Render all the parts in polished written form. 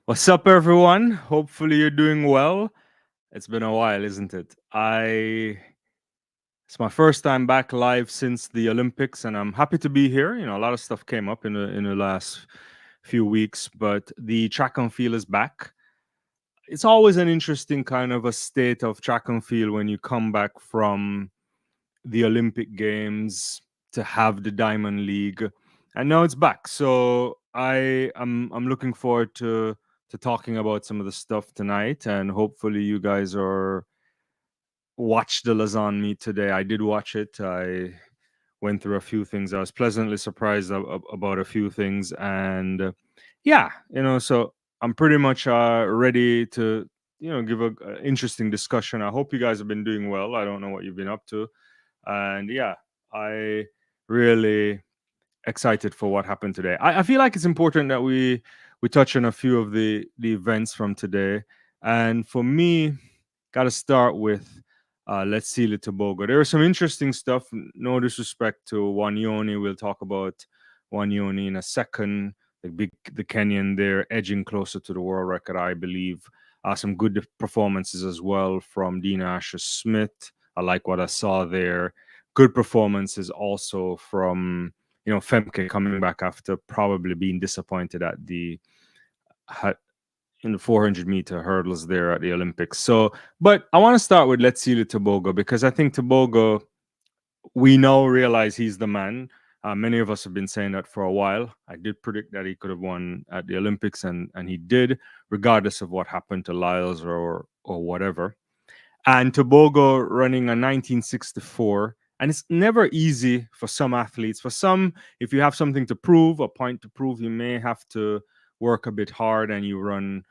What's up, everyone? Hopefully, you're doing well. It's been a while, isn't it? It's my first time back live since the Olympics, and I'm happy to be here. A lot of stuff came up in the last few weeks, but the track and field is back. It's always an interesting kind of a state of track and field when you come back from the Olympic Games to have the Diamond League, and now it's back. So I'm looking forward to talking about some of the stuff tonight, and hopefully you guys are watch the Lausanne meet today. I did watch it. I went through a few things. I was pleasantly surprised about a few things, and yeah, so I'm pretty much ready to give a interesting discussion. I hope you guys have been doing well. I don't know what you've been up to, and yeah, I really excited for what happened today. I feel like it's important that we touch on a few of the events from today, and for me, got to start with let's see the Tebogo. There was some interesting stuff. No disrespect to Wanyoni. We'll talk about Wanyoni in a second. The Kenyan there edging closer to the world record, I believe. Some good performances as well from Dina Asher Smith. I like what I saw there. Good performances also from Femke coming back after probably being disappointed at in the 400-meter hurdles there at the Olympics. So, but I want to start with let's see the Tebogo, because I think Tebogo, we now realize he's the man. Many of us have been saying that for a while. I did predict that he could have won at the Olympics, and he did, regardless of what happened to Lyles or whatever. And Tebogo running a 1964. And it's never easy for some athletes. For some, if you have something to prove, a point to prove, you may have to work a bit hard, and you run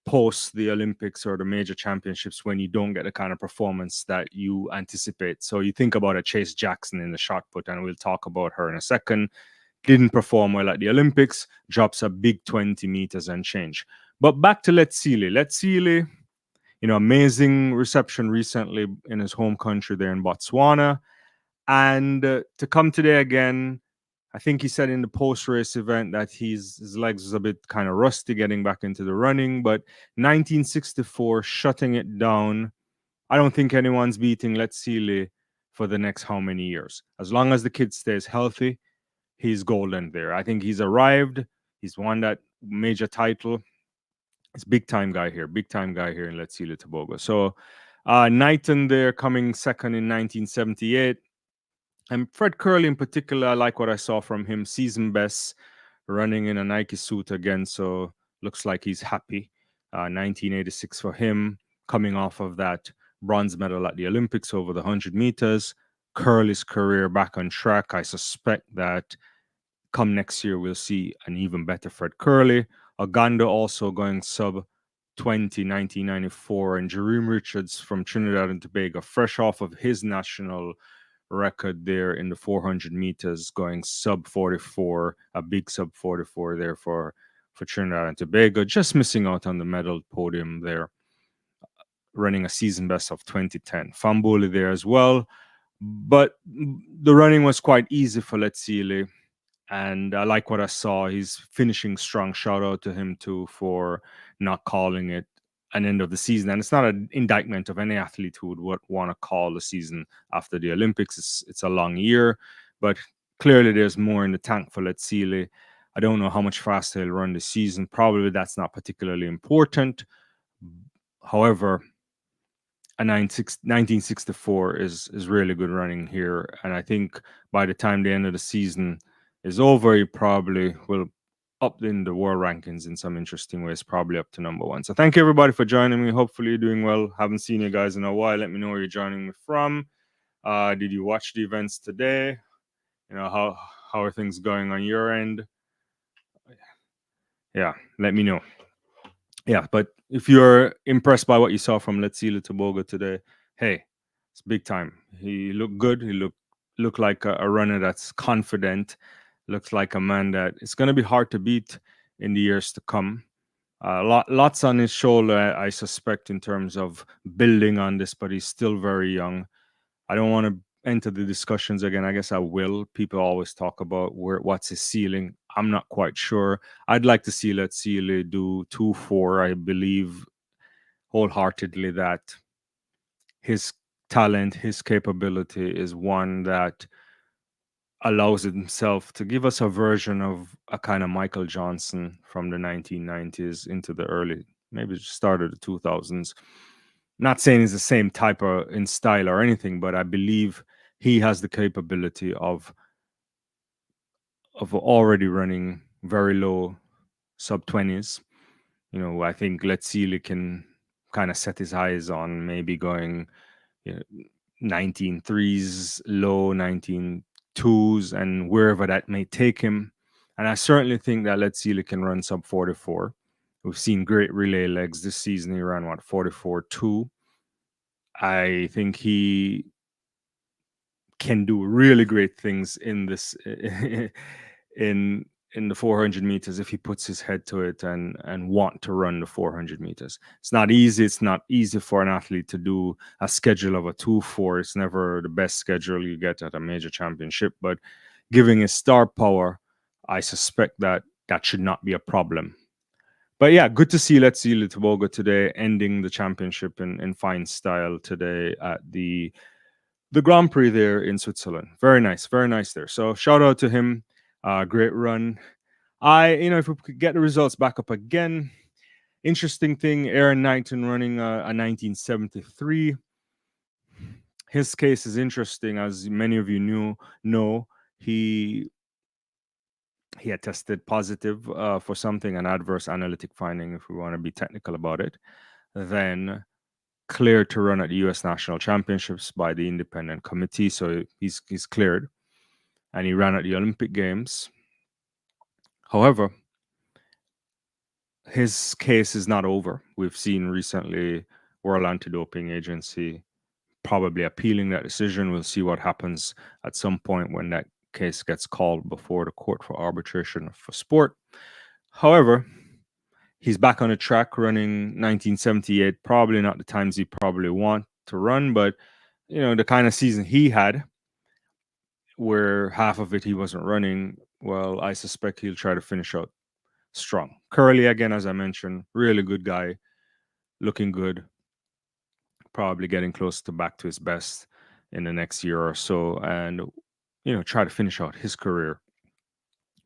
post the Olympics or the major championships when you don't get the kind of performance that you anticipate. So you think about a Chase Jackson in the shot put, and we'll talk about her in a second. Didn't perform well at the Olympics, drops a big 20 meters and change. But back to Letsile. Letsile, amazing reception recently in his home country there in Botswana. And to come today again, I think he said in the post-race event that his legs was a bit kind of rusty getting back into the running, but 1964 shutting it down. I don't think anyone's beating Letsile for the next how many years. As long as the kid stays healthy, he's golden there. I think he's arrived. He's won that major title. It's big time guy here in Letsile Tebogo. So Knighton there coming second in 1978. And Fred Curley in particular, I like what I saw from him. Season best, running in a Nike suit again. So looks like he's happy. 1986 for him, coming off of that bronze medal at the Olympics over the 100 meters. Curley's career back on track. I suspect that come next year, we'll see an even better Fred Curley. Ogando also going sub 20, 1994. And Jerome Richards from Trinidad and Tobago, fresh off of his national record there in the 400 meters, going sub 44, a big sub 44 there for Trinidad and Tobago, just missing out on the medal podium there, running a season best of 2010. Fambuli there as well, but the running was quite easy for Letsile, and I like what I saw. He's finishing strong. Shout out to him too for not calling it an end of the season. And it's not an indictment of any athlete who would want to call the season after the Olympics. It's a long year, but clearly there's more in the tank for Letsile. I don't know how much faster he'll run this season. Probably that's not particularly important. However, a 1964 is really good running here. And I think by the time the end of the season is over, he probably will up in the world rankings in some interesting ways, probably up to number one. So thank you everybody for joining me. Hopefully you're doing well. Haven't seen you guys in a while. Let me know where you're joining me from. Did you watch the events today? How are things going on your end? Yeah, let me know. Yeah, but if you're impressed by what you saw from Letsile Tebogo today, hey, it's big time. He looked good. He looked like a runner that's confident. Looks like a man that it's going to be hard to beat in the years to come. Lots on his shoulder, I suspect, in terms of building on this, but he's still very young. I don't want to enter the discussions again? I guess I will. People always talk about what's his ceiling. I'm not quite sure. I'd like to see Letsile do 2-4. I believe wholeheartedly that his talent, his capability is one that allows himself to give us a version of a kind of Michael Johnson from the 1990s into the early, maybe start of the 2000s. Not saying he's the same type of in style or anything, but I believe he has the capability of already running very low sub 20s. You know, I think Letsile can kind of set his eyes on maybe going, you know, 19 threes, low 19 twos, and wherever that may take him. And I certainly think that Letsile can run sub 44. We've seen great relay legs this season. He ran 44-2. I think he can do really great things in this in the 400 meters if he puts his head to it and want to run the 400 meters. It's not easy. It's not easy for an athlete to do a schedule of a 2-4. It's never the best schedule you get at a major championship, but giving his star power, I suspect that should not be a problem. But yeah, good to see Letsile Tebogo today, ending the championship in fine style today at the Grand Prix there in Switzerland. Very nice there. So shout out to him. Great run. If we could get the results back up again. Interesting thing, Aaron Knighton running a 1973. His case is interesting, as many of you know. He had tested positive for something, an adverse analytic finding, if we want to be technical about it. Then cleared to run at the U.S. National Championships by the independent committee. So he's cleared. And he ran at the Olympic Games. However, his case is not over. We've seen recently World Anti-Doping Agency probably appealing that decision. We'll see what happens at some point when that case gets called before the Court for Arbitration for Sport. However, he's back on the track running 1978, probably not the times he probably want to run, but the kind of season he had where half of it he wasn't running, well, I suspect he'll try to finish out strong. Curly, again, as I mentioned, really good guy, looking good, probably getting close to back to his best in the next year or so, and try to finish out his career,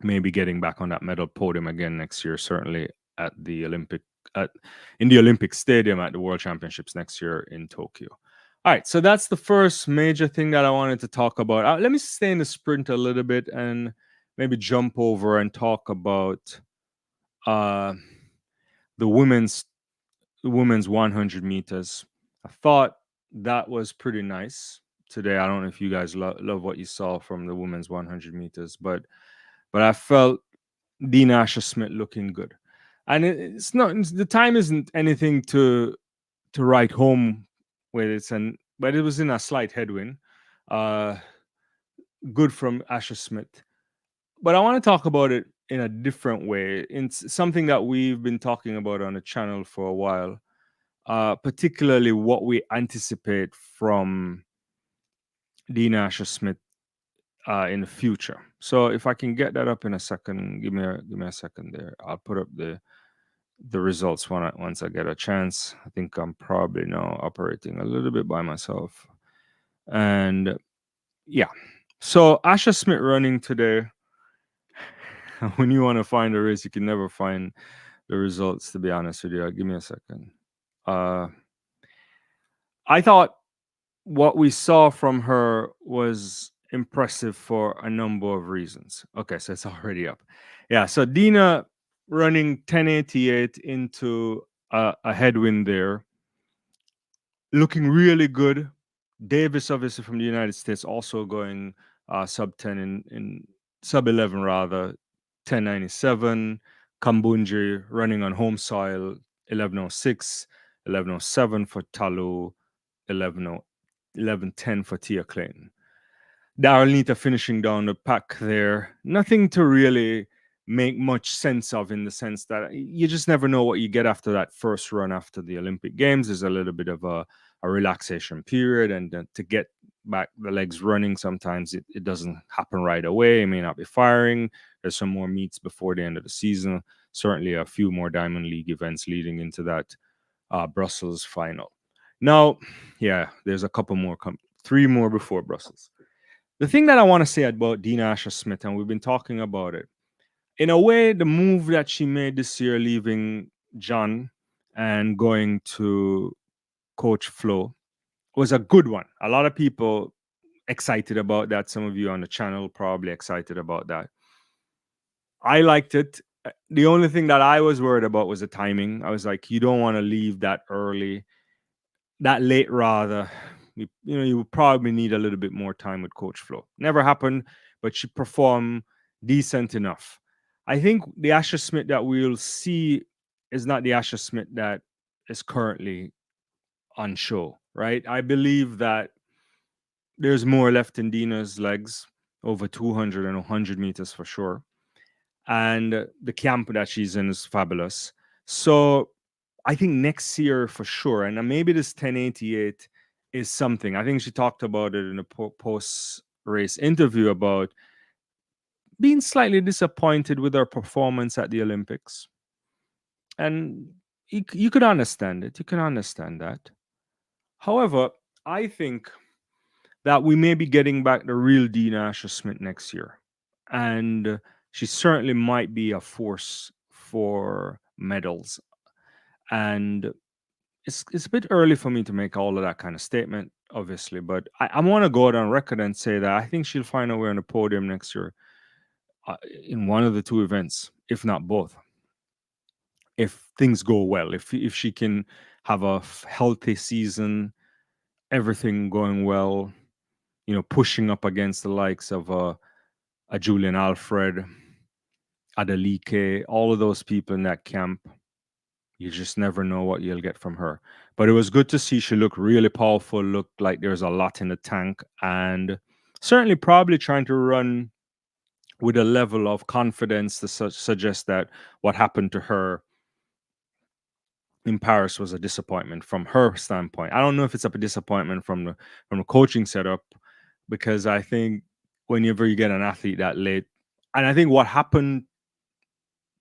maybe getting back on that medal podium again next year, certainly at the in the Olympic Stadium at the World Championships next year in Tokyo. All right, so that's the first major thing that I wanted to talk about. Let me stay in the sprint a little bit and maybe jump over and talk about the women's 100 meters. I thought that was pretty nice today. I don't know if you guys love what you saw from the women's 100 meters, but I felt Dina Asher-Smith looking good. And it's not, the time isn't anything to write home with, but it was in a slight headwind. Good from Asher-Smith. But I want to talk about it in a different way. It's something that we've been talking about on the channel for a while, particularly what we anticipate from Dina Asher-Smith in the future. So if I can get that up in a second, give me a second there. I'll put up the results once I get a chance. I think I'm probably now operating a little bit by myself. And yeah, so Asher-Smith running today. When you want to find a race, you can never find the results, to be honest with you. Give me a second. I thought what we saw from her was impressive for a number of reasons. Okay, so it's already up. Yeah, so Dina running 10:88 into a headwind there, looking really good. Davis, obviously from the United States, also going sub 10 in sub 11 rather, 10:97. Kambunji running on home soil, 11:06, 11:07 for Talu, 11:10 for Tia Clayton. Daryl Nita finishing down the pack there. Nothing to really make much sense of, in the sense that you just never know what you get after that first run after the Olympic Games. There's a little bit of a relaxation period, and to get back the legs running. Sometimes it doesn't happen right away. It may not be firing. There's some more meets before the end of the season. Certainly a few more Diamond League events leading into that Brussels final. Now, yeah, there's a couple more, 3 more before Brussels. The thing that I want to say about Dina Asher-Smith, and we've been talking about it, in a way, the move that she made this year, leaving John and going to Coach Flo, was a good one. A lot of people excited about that. Some of you on the channel probably excited about that. I liked it. The only thing that I was worried about was the timing. I was like, you don't want to leave that early, that late rather. You would probably need a little bit more time with Coach Flo. Never happened, but she performed decent enough. I think the Asher Smith that we'll see is not the Asher Smith that is currently on show, right? I believe that there's more left in Dina's legs, over 200 and 100 meters for sure. And the camp that she's in is fabulous. So I think next year for sure, and maybe this 1088 is something. I think she talked about it in a post-race interview about being slightly disappointed with her performance at the Olympics. And you could understand it. You can understand that. However, I think that we may be getting back the real Dina Asher-Smith next year. And she certainly might be a force for medals. And it's a bit early for me to make all of that kind of statement, obviously, but I want to go out on record and say that I think she'll find a way on the podium next year in one of the 2 events, if not both. If things go well, if she can have a healthy season, everything going well, pushing up against the likes of a Julian Alfred, Adelike, all of those people in that camp. You just never know what you'll get from her. But it was good to see she looked really powerful, looked like there's a lot in the tank, and certainly probably trying to run with a level of confidence to suggest that what happened to her in Paris was a disappointment from her standpoint. I don't know if it's a disappointment from the coaching setup, because I think whenever you get an athlete that late, and I think what happened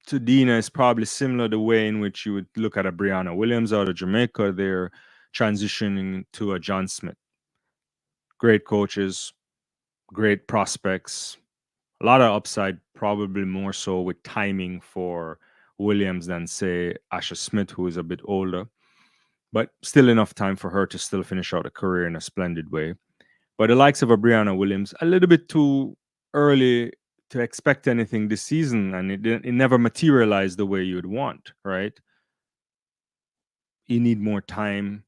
to Dina is probably similar the way in which you would look at a Brianna Williams out of Jamaica. They're transitioning to a John Smith. Great coaches, great prospects, a lot of upside, probably more so with timing for Williams than, say, Asher Smith, who is a bit older, but still enough time for her to still finish out a career in a splendid way. But the likes of a Brianna Williams, a little bit too early to expect anything this season, and it never materialized the way you would want, right? You need more time.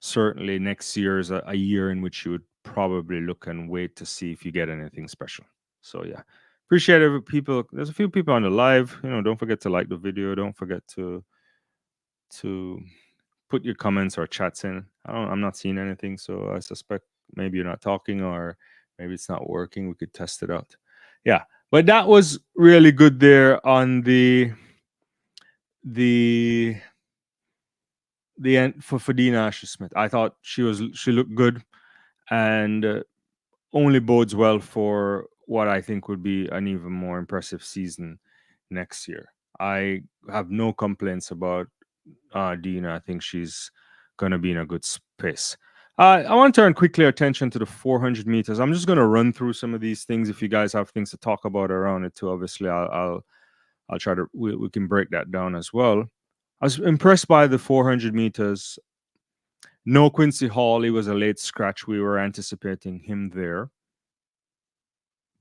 Certainly next year is a year in which you would probably look and wait to see if you get anything special. So yeah, appreciate it, people. There's a few people on the live. Don't forget to like the video. Don't forget to put your comments or chats in. I'm not seeing anything, so I suspect maybe you're not talking, or maybe it's not working. We could test it out. Yeah, but that was really good there on the end for Dina Asher-Smith. I thought she looked good, and only bodes well for what I think would be an even more impressive season next year. I have no complaints about Dina. I think she's going to be in a good space. I want to turn quickly attention to the 400 meters. I'm just going to run through some of these things. If you guys have things to talk about around it too, obviously I'll try to, we can break that down as well. I was impressed by the 400 meters. No Quincy Hall. He was a late scratch. We were anticipating him there.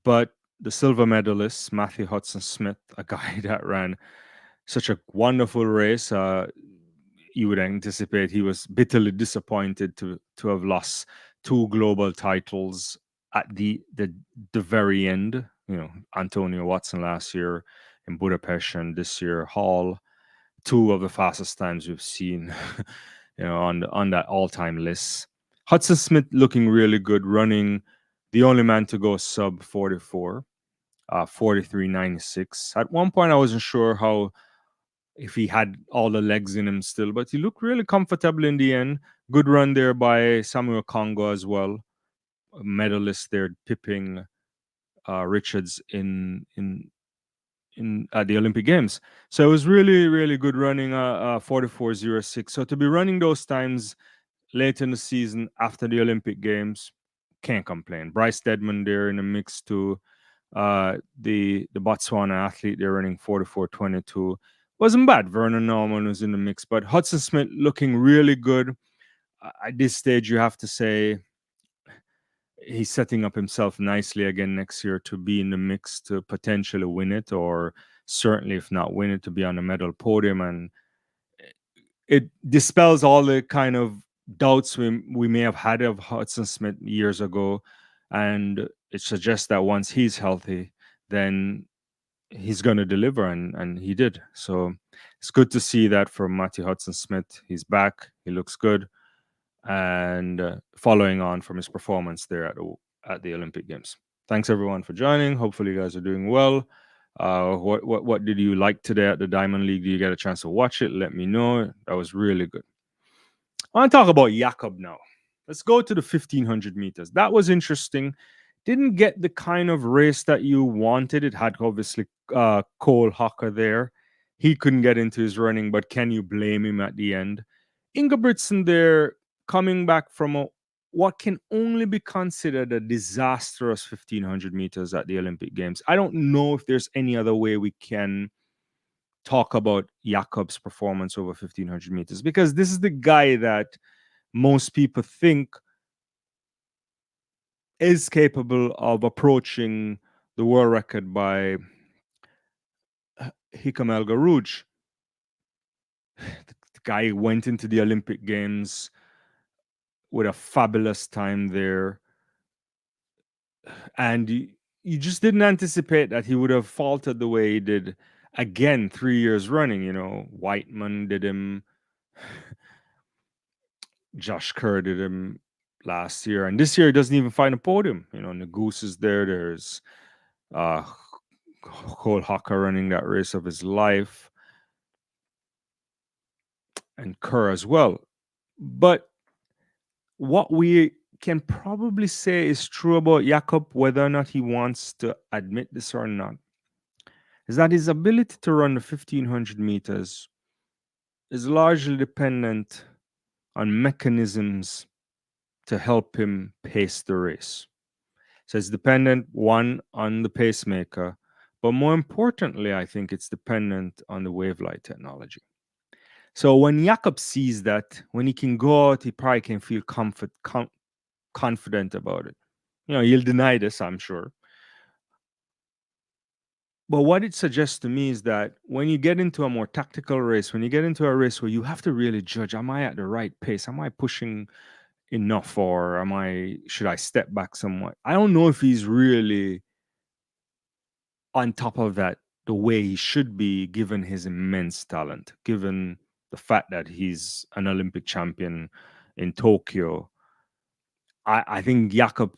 But the silver medalist, Matthew Hudson-Smith, a guy that ran such a wonderful race, you would anticipate he was bitterly disappointed to have lost 2 global titles at the very end. Antonio Watson last year in Budapest, and this year Hall, 2 of the fastest times we've seen, on that all-time list. Hudson-Smith looking really good, running the only man to go sub 44, 43.96. At one point, I wasn't sure if he had all the legs in him still, but he looked really comfortable in the end. Good run there by Samuel Congo as well. medalist there, pipping Richards in at the Olympic Games. So it was really, really good running 44.06. So to be running those times late in the season after the Olympic Games, can't complain. Bryce Deadman there in the mix too. The Botswana athlete they're running 44.22. Wasn't bad. Vernon Norman was in the mix, but Hudson Smith looking really good. At this stage, you have to say he's setting up himself nicely again next year to be in the mix to potentially win it, or certainly, if not win it, to be on the medal podium. And it dispels all the kind of doubts we may have had of Hudson Smith years ago. And it suggests that once he's healthy, then he's going to deliver, and he did. So it's good to see that from Matthew Hudson Smith. He's back. He looks good. And following on from his performance there at the Olympic Games. Thanks everyone for joining. Hopefully you guys are doing well. What did you like today at the Diamond League? Did you get a chance to watch it? Let me know. That was really good. I want to talk about Jakob now. Let's go to the 1500 meters. That was interesting. Didn't get the kind of race that you wanted. It had obviously Cole Hocker there. He couldn't get into his running, but can you blame him at the end? Ingebrigtsen there, coming back from what can only be considered a disastrous 1500 meters at the Olympic Games. I don't know if there's any other way we can talk about Jakob's performance over 1500 meters, because this is the guy that most people think is capable of approaching the world record by Hikam El Garouj. The guy went into the Olympic Games with a fabulous time there. And you just didn't anticipate that he would have faltered the way he did again 3 years running. You know, Whiteman did him, Josh Kerr did him last year, and this year he doesn't even find a podium. You know, Nagoose is there. There's Cole Hocker running that race of his life, and Kerr as well. But what we can probably say is true about Jakob, whether or not he wants to admit this or not, is that his ability to run the 1500 meters is largely dependent on mechanisms to help him pace the race. So it's dependent, one, on the pacemaker, but more importantly, I think it's dependent on the wave light technology. So when Jakob sees that, when he can go out, he probably can feel confident about it. You know, he'll deny this, I'm sure. But what it suggests to me is that when you get into a more tactical race, when you get into a race where you have to really judge, am I at the right pace? Am I pushing enough, or should I step back somewhat? I don't know if he's really on top of that the way he should be, given his immense talent, given the fact that he's an Olympic champion in Tokyo. I think Jakob,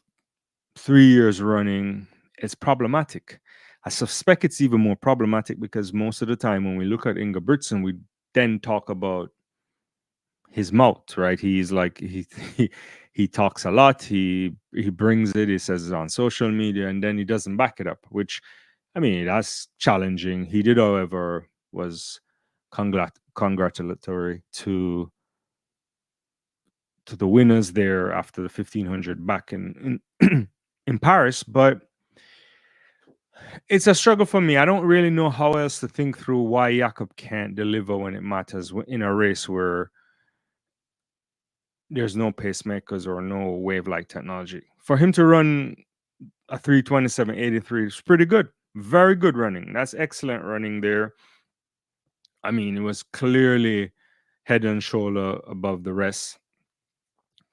3 years running, is problematic. I suspect it's even more problematic because most of the time when we look at Ingebrigtsen, we then talk about his mouth, right? He's like he talks a lot. He brings it. He says it on social media, and then he doesn't back it up. Which, I mean, that's challenging. He did, however, was congratulatory to the winners there after the 1500 back in in Paris, but it's a struggle for me. I don't really know how else to think through why Jakob can't deliver when it matters in a race where there's no pacemakers or no wave-like technology. For him to run a 3:27.83 is pretty good. Very good running. That's excellent running there. I mean, it was clearly head and shoulder above the rest.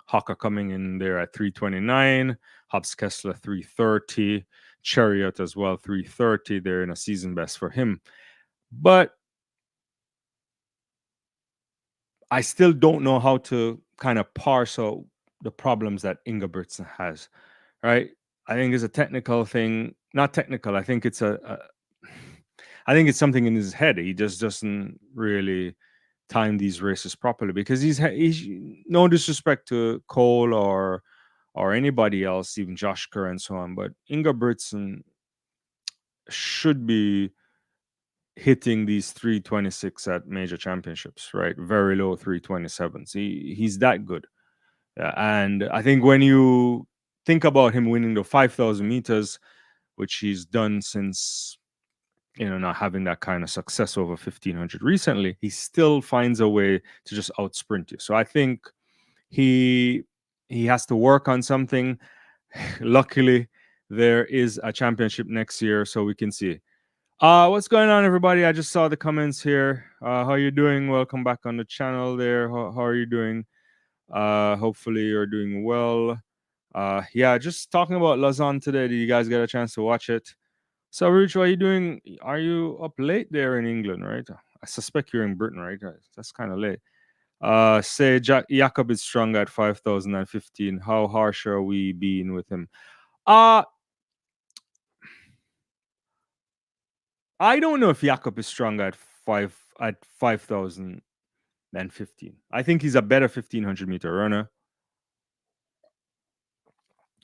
Hocker coming in there at 3:29, Hobbs Kessler 3:30, Chariot as well 3:30. They're in a season best for him. But I still don't know how to kind of parse out the problems that Ingebrigtsen has, right? I think it's a technical thing. Not technical. I think it's I think it's something in his head. He just doesn't really time these races properly, because he's no disrespect to Cole or or anybody else, even Josh Kerr and so on. But Ingebrigtsen should be hitting these 326 at major championships, right? Very low 327s. He's that good. And I think when you think about him winning the 5,000 meters, which he's done since, not having that kind of success over 1,500 recently, he still finds a way to just out sprint you. So I think he has to work on something. Luckily, there is a championship next year, so we can see. What's going on, everybody? I just saw the comments here. How you doing? Welcome back on the channel there. How are you doing? Hopefully you're doing well. Yeah, just talking about Lausanne today. Did you guys get a chance to watch it? So, Rich, what are you doing? Are you up late there in England, right? I suspect you're in Britain, right? That's kind of late. Say Jakob is strong at 5,015. How harsh are we being with him? I don't know if Jakob is strong at 5,015. I think he's a better 1,500 meter runner.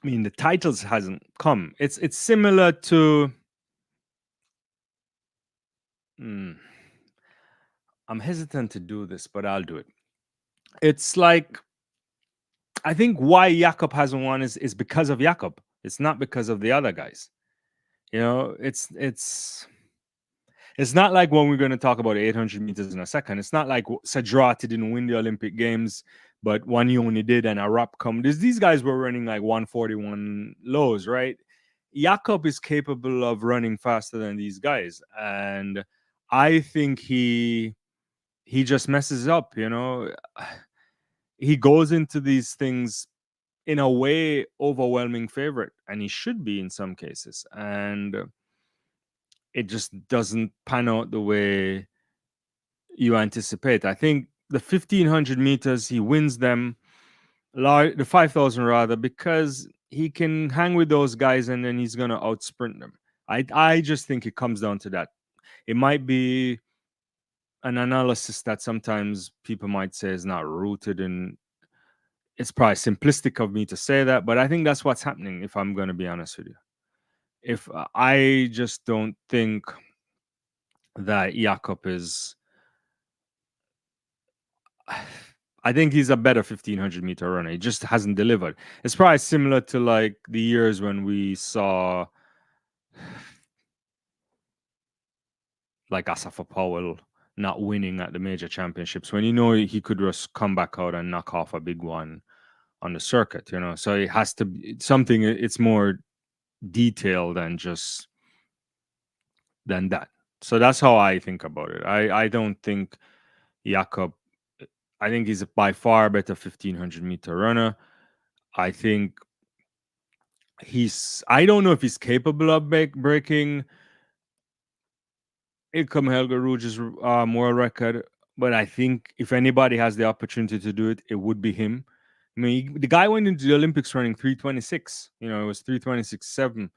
I mean, the titles hasn't come. It's similar to. I'm hesitant to do this, but I'll do it. It's like, I think why Jakob hasn't won is because of Jakob. It's not because of the other guys. It's not like when we're going to talk about 800 meters in a second. It's not like Sadrati didn't win the Olympic Games, but Wanyoni did, and Arap come. These guys were running like 141 lows, right? Jakob is capable of running faster than these guys, and I think he just messes up. He goes into these things in a way overwhelming favorite, and he should be in some cases, and it just doesn't pan out the way you anticipate. I think the 1,500 meters, he wins them, the 5,000 rather, because he can hang with those guys and then he's going to outsprint them. I just think it comes down to that. It might be an analysis that sometimes people might say is not rooted in. It's probably simplistic of me to say that, but I think that's what's happening, if I'm going to be honest with you. If I just don't think that Jakob is. I think he's a better 1,500 meter runner. He just hasn't delivered. It's probably similar to like the years when we saw like Asafa Powell not winning at the major championships, when he could just come back out and knock off a big one on the circuit, So it has to be something. It's more detailed than that. So that's how I think about it. I don't think Jakob. I think he's by far better 1,500 meter runner. I think I don't know if he's capable of breaking Ilkam Helga Rouge's world record, but I think if anybody has the opportunity to do it, it would be him. I mean, the guy went into the Olympics running 326. It was 326.7.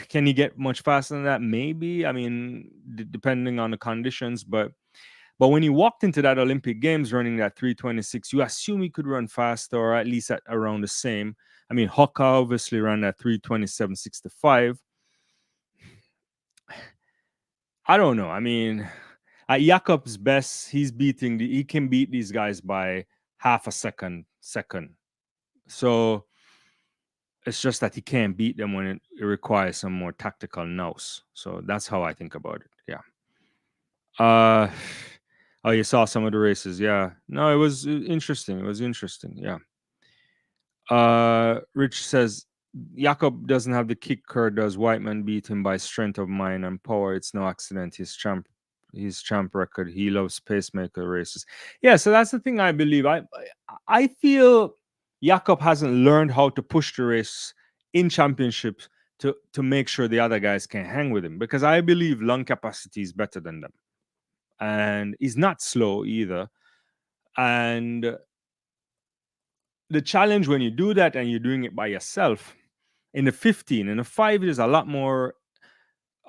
Can he get much faster than that? Maybe. I mean, depending on the conditions, but when he walked into that Olympic Games running that 326, you assume he could run faster or at least at around the same. I mean, Hocker obviously ran that 327.65. I don't know. I mean, at Jakob's best, he can beat these guys by half a second. So it's just that he can't beat them when it requires some more tactical nous. So that's how I think about it. Yeah. Oh, you saw some of the races. Yeah. No, it was interesting. Yeah. Rich says Jakob doesn't have the kick Kerr does. Whiteman beat him by strength of mind and power. It's no accident. His champ record. He loves pacemaker races. Yeah, so that's the thing I believe. I feel Jakob hasn't learned how to push the race in championships to make sure the other guys can hang with him, because I believe lung capacity is better than them. And he's not slow either. And the challenge when you do that and you're doing it by yourself, in the 15, in the 5, there's a lot more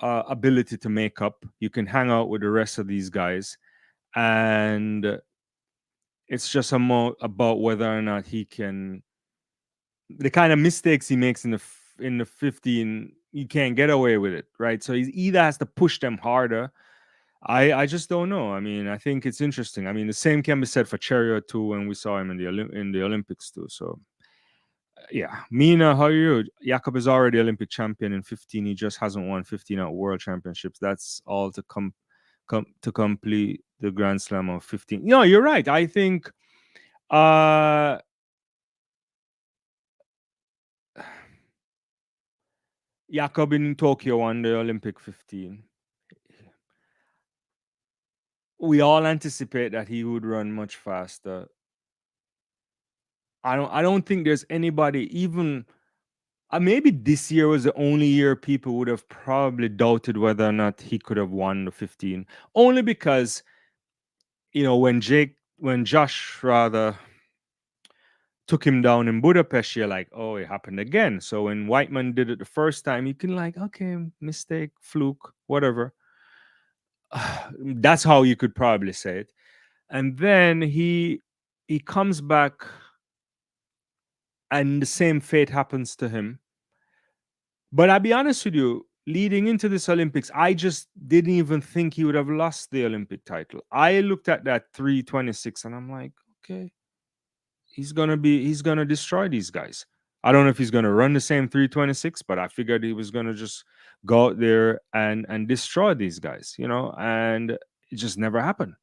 ability to make up. You can hang out with the rest of these guys, and It's just about whether or not he can, the kind of mistakes he makes in the 15, you can't get away with it, right? So he either has to push them harder. I just don't know. I mean, I think it's interesting. I mean, the same can be said for Chariot too when we saw him in the Olympics too. So yeah, Mina, how are you? Jakob is already Olympic champion in 15. He just hasn't won 15 at World Championships. That's all to to complete the Grand Slam of 15. No, you're right. I think uh Jakob in Tokyo won the Olympic 15. We all anticipate that he would run much faster. I don't think there's anybody even maybe this year was the only year people would have probably doubted whether or not he could have won the 15. Only because, when Josh rather took him down in Budapest, you're like, oh, it happened again. So when Whiteman did it the first time, you can like, okay, mistake, fluke, whatever. That's how you could probably say it. And then he comes back and the same fate happens to him. But I'll be honest with you, leading into this Olympics, I just didn't even think he would have lost the Olympic title. I looked at that 326 and I'm like, okay, he's gonna destroy these guys. I don't know if he's gonna run the same 326, but I figured he was gonna just go out there and destroy these guys, and it just never happened.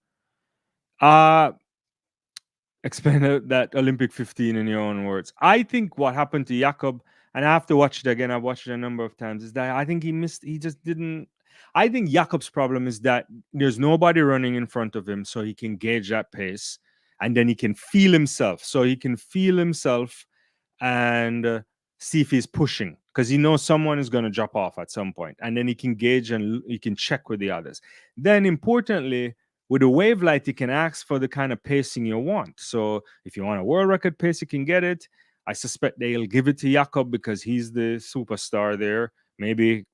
Uh Explain that Olympic 15 in your own words. I think what happened to Jakob, and I have to watch it again, I've watched it a number of times, is that I think he just didn't. I think Jakob's problem is that there's nobody running in front of him, so he can gauge that pace, and then he can feel himself. So he can feel himself and see if he's pushing because he knows someone is going to drop off at some point, and then he can gauge and he can check with the others. Then, importantly, with a wave light, you can ask for the kind of pacing you want. So if you want a world record pace, you can get it. I suspect they'll give it to Jakob because he's the superstar there. Maybe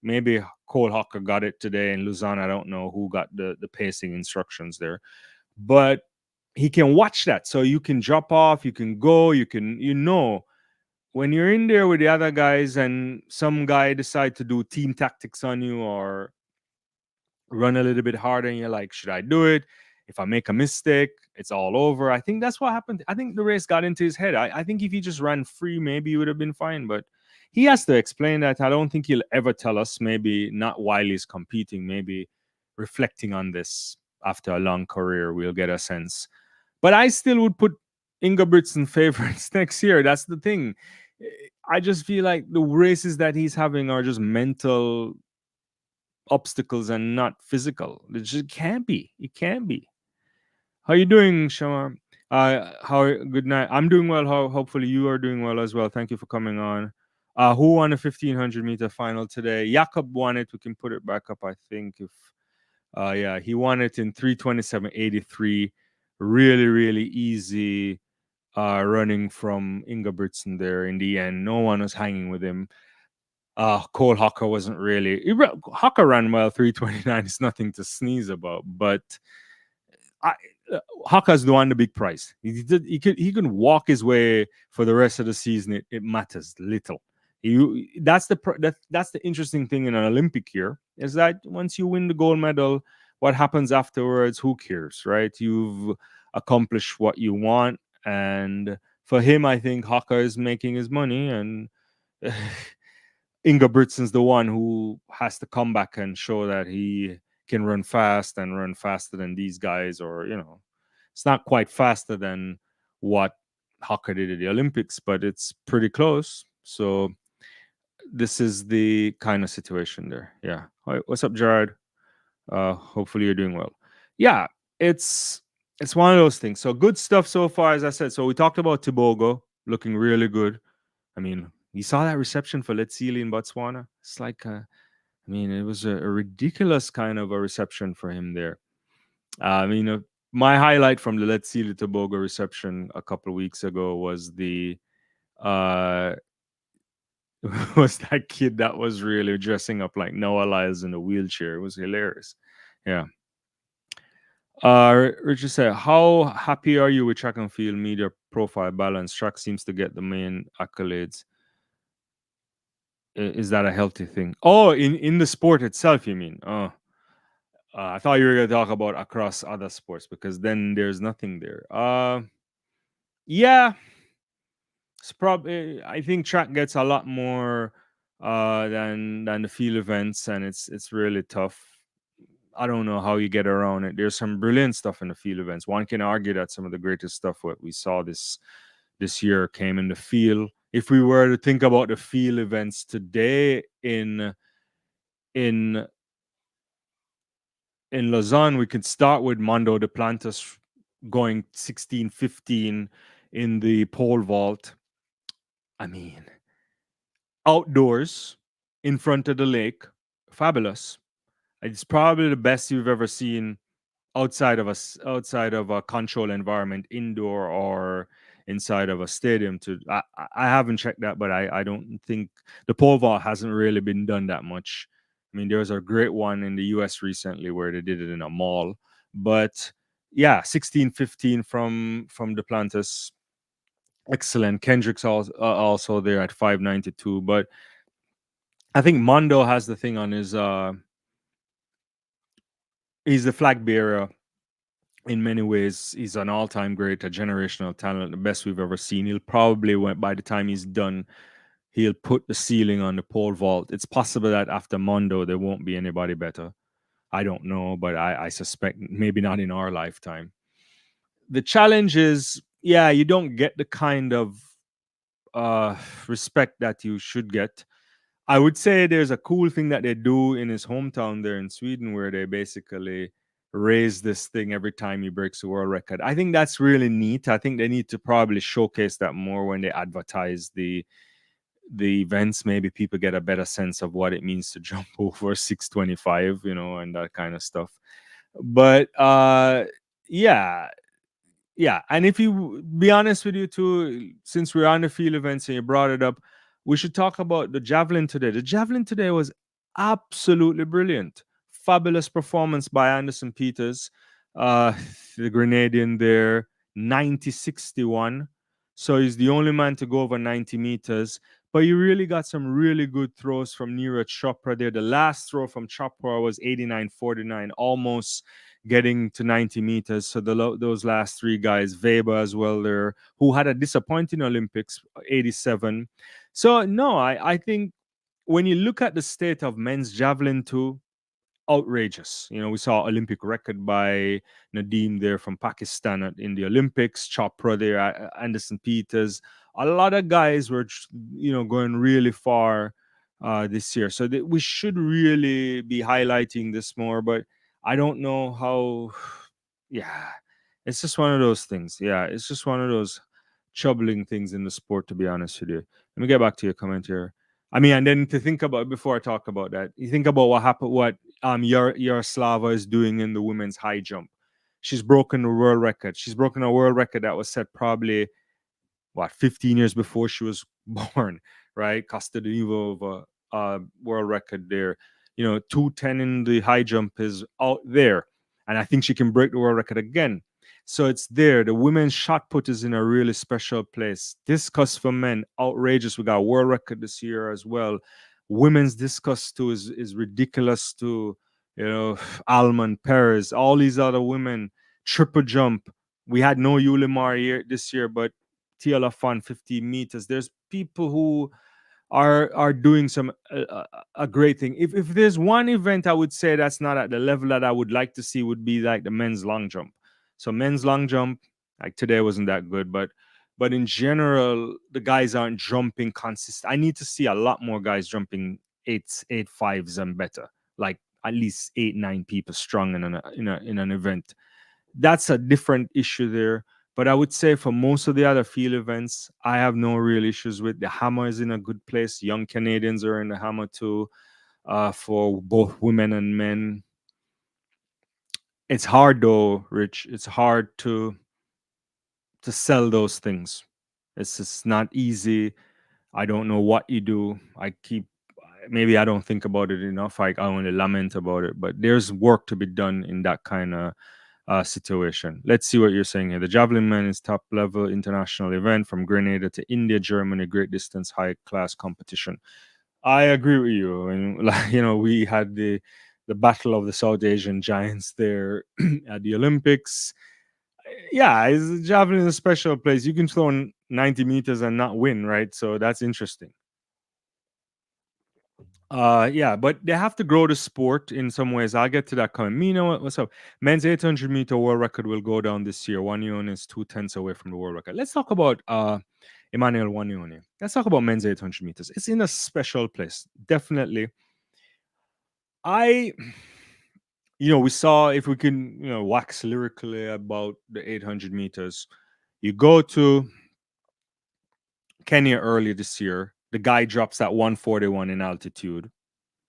Cole Hocker got it today in Lausanne. I don't know who got the pacing instructions there, but he can watch that. So you can drop off, you can go, when you're in there with the other guys and some guy decide to do team tactics on you or run a little bit harder and you're like, should I do it? If I make a mistake, it's all over. I think that's what happened. I think the race got into his head. I think if he just ran free, maybe he would have been fine. But he has to explain that. I don't think he'll ever tell us. Maybe not while he's competing. Maybe reflecting on this after a long career, we'll get a sense. But I still would put Ingebrigtsen favorites next year. That's the thing. I just feel like the races that he's having are just mental obstacles and not physical. It just can't be. It can't be. How you doing, Shamar? How good night. I'm doing well. Hopefully you are doing well as well. Thank you for coming on. Who won the 1500-meter final today? Jakob won it. We can put it back up, I think. If yeah, he won it in 3:27.83. Really, really easy running from Ingebrigtsen there in the end. No one was hanging with him. Cole Hocker wasn't really. Hocker ran well, 3:29. It's nothing to sneeze about, but Hocker's the one the big prize. He can walk his way for the rest of the season. It matters little. That's the interesting thing in an Olympic year is that once you win the gold medal, what happens afterwards? Who cares, right? You've accomplished what you want, and for him, I think Hocker is making his money and. Ingebrigtsen's the one who has to come back and show that he can run fast and run faster than these guys, or it's not quite faster than what Hocker did at the Olympics, but it's pretty close. So this is the kind of situation there. Yeah. Hi, what's up, Jared? Hopefully you're doing well. Yeah, it's one of those things. So good stuff so far, as I said. So we talked about Tebogo looking really good. I mean, you saw that reception for Letsili in Botswana. It's like, it was a ridiculous kind of a reception for him there. My highlight from the Letsili Tebogo reception a couple of weeks ago was the was that kid that was really dressing up like Noah Lyles in a wheelchair. It was hilarious. Yeah. Richard said, "How happy are you with track and field media profile balance? Track seems to get the main accolades. Is that a healthy thing? Oh, in the sport itself, you mean? Oh, I thought you were going to talk about across other sports because then there's nothing there. Yeah, it's probably. I think track gets a lot more than the field events, and it's really tough. I don't know how you get around it. There's some brilliant stuff in the field events. One can argue that some of the greatest stuff what we saw this year came in the field. If we were to think about the field events today in in Lausanne, we could start with Mondo de Plantas going 16-15 in the pole vault. I mean, outdoors in front of the lake, fabulous. It's probably the best you've ever seen outside of a control environment, indoor or inside of a stadium. I haven't checked that, but I don't think the pole vault hasn't really been done that much. I mean, there was a great one in the US recently where they did it in a mall, but yeah, 16-15 from Duplantis, excellent. Kendrick's also there at 592, but I think Mondo has the thing on his he's the flag bearer in many ways. He's an all-time great, a generational talent, the best we've ever seen. He'll probably, by the time he's done, he'll put the ceiling on the pole vault. It's possible that after Mondo, there won't be anybody better. I don't know, but I suspect maybe not in our lifetime. The challenge is, yeah, you don't get the kind of uh, respect that you should get. I would say there's a cool thing that they do in his hometown there in Sweden where they basically raise this thing every time he breaks a world record. I think that's really neat. I think they need to probably showcase that more when they advertise the events. Maybe people get a better sense of what it means to jump over 625, and that kind of stuff. But yeah, yeah, and if you be honest with you too, since we're on the field events and you brought it up, we should talk about the javelin today. The javelin today was absolutely brilliant. Fabulous performance by Anderson Peters, uh, the Grenadian there, 90-61. So he's the only man to go over 90 meters. But you really got some really good throws from Neeraj Chopra there. The last throw from Chopra was 89-49, almost getting to 90 meters. So those last three guys, Weber as well there, who had a disappointing Olympics, 87. So no, I think when you look at the state of men's javelin too, outrageous. We saw Olympic record by Nadeem there from Pakistan in the Olympics, Chopra there, Anderson Peters. A lot of guys were, going really far this year. So we should really be highlighting this more, but I don't know how. Yeah, it's just one of those things. Yeah, it's just one of those troubling things in the sport, to be honest with you. Let me get back to your comment here. I mean, and then to think about before I talk about that, you think about what happened, what Yaroslava is doing in the women's high jump. She's broken the world record. She's broken a world record that was set probably 15 years before she was born, right? Costa de Nuevo of a world record there. 210 in the high jump is out there, and I think she can break the world record again. So it's there. The women's shot put is in a really special place. Discus for men, outrageous. We got a world record this year as well. Women's discus too is ridiculous too. Almond, Perez, all these other women. Triple jump. We had no Yulimar this year, but TL Fun 50 meters. There's people who are doing some a great thing. If there's one event I would say that's not at the level that I would like to see would be like the men's long jump. So men's long jump, like today wasn't that good, but in general the guys aren't jumping consistent. I need to see a lot more guys jumping eight fives and better, like at least 8-9 people strong in an event. That's a different issue there. But I would say for most of the other field events, I have no real issues with. The hammer is in a good place. Young Canadians are in the hammer too, for both women and men. It's hard though, Rich. It's hard to sell those things. It's just not easy. I don't know what you do. Maybe I don't think about it enough. I only lament about it, but there's work to be done in that kind of situation. Let's see what you're saying here. The javelin men is top level international event from Grenada to India, Germany, great distance, high class competition. I agree with you. And like, we had the battle of the South Asian giants there at the Olympics. Yeah, javelin is a special place. You can throw 90 meters and not win, right? So that's interesting. Yeah, but they have to grow the sport in some ways. I'll get to that coming. Me, what's up? Men's 800-meter world record will go down this year. Wanyoni is 2/10 away from the world record. Let's talk about Emmanuel Wanyoni. Let's talk about men's 800 meters. It's in a special place, definitely. We saw, if we can, wax lyrically about the 800 meters. You go to Kenya early this year. The guy drops at 141 in altitude.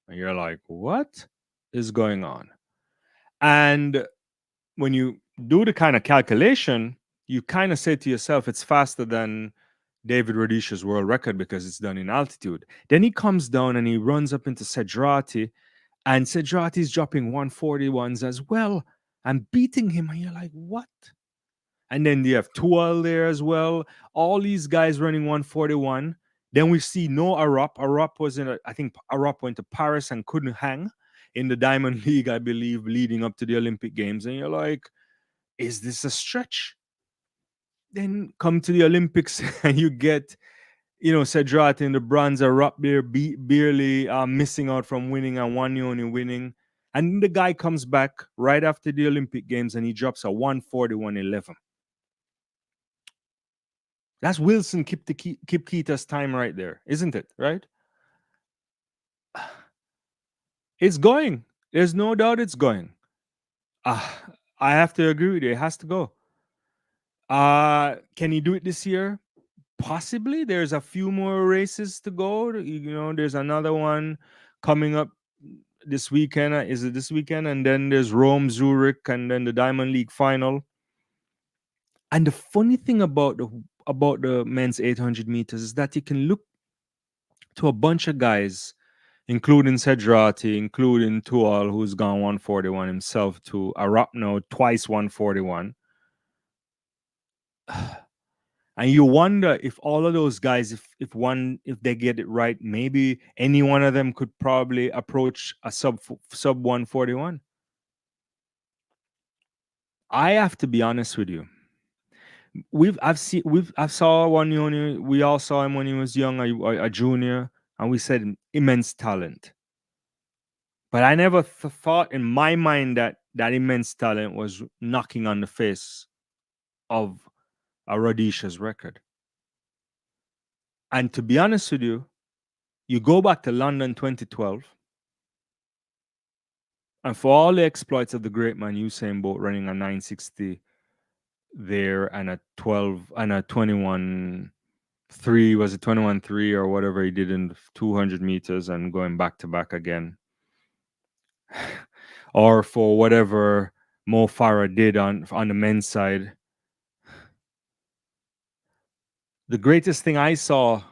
And you're like, what is going on? And when you do the kind of calculation, you kind of say to yourself, it's faster than David Rudisha's world record because it's done in altitude. Then he comes down and he runs up into Sedrati, and Sedrati's dropping 141s as well and beating him. And you're like, what? And then you have Tual there as well. All these guys running 141. Then we see no Arap. Arap was I think Arap went to Paris and couldn't hang in the Diamond League, I believe, leading up to the Olympic Games. And you're like, is this a stretch? Then come to the Olympics and you get, Sedrati in the bronze, Arap there barely missing out from winning and Wanyoni winning. And the guy comes back right after the Olympic Games and he drops a 141.11. That's Wilson Kipkeita's time right there, isn't it? Right? It's going. There's no doubt it's going. I have to agree with you. It has to go. Can he do it this year? Possibly. There's a few more races to go. There's another one coming up this weekend. Is it this weekend? And then there's Rome, Zurich, and then the Diamond League final. And the funny thing about the men's 800 meters is that you can look to a bunch of guys, including Sedrati, including Tual, who's gone 141 himself, to Arapno, twice 141. And you wonder if all of those guys, if they get it right, maybe any one of them could probably approach a sub 141. I have to be honest with you. I saw one. We all saw him when he was young, a junior, and we said immense talent. But I never thought in my mind that immense talent was knocking on the face of a Rhodesia's record. And to be honest with you, you go back to London 2012, and for all the exploits of the great man Usain Bolt running a 960 there and a 12 and a 21.3, was it 21.3 or whatever he did in 200 meters and going back to back again. Or for whatever Mo Farah did on the men's side. The greatest thing I saw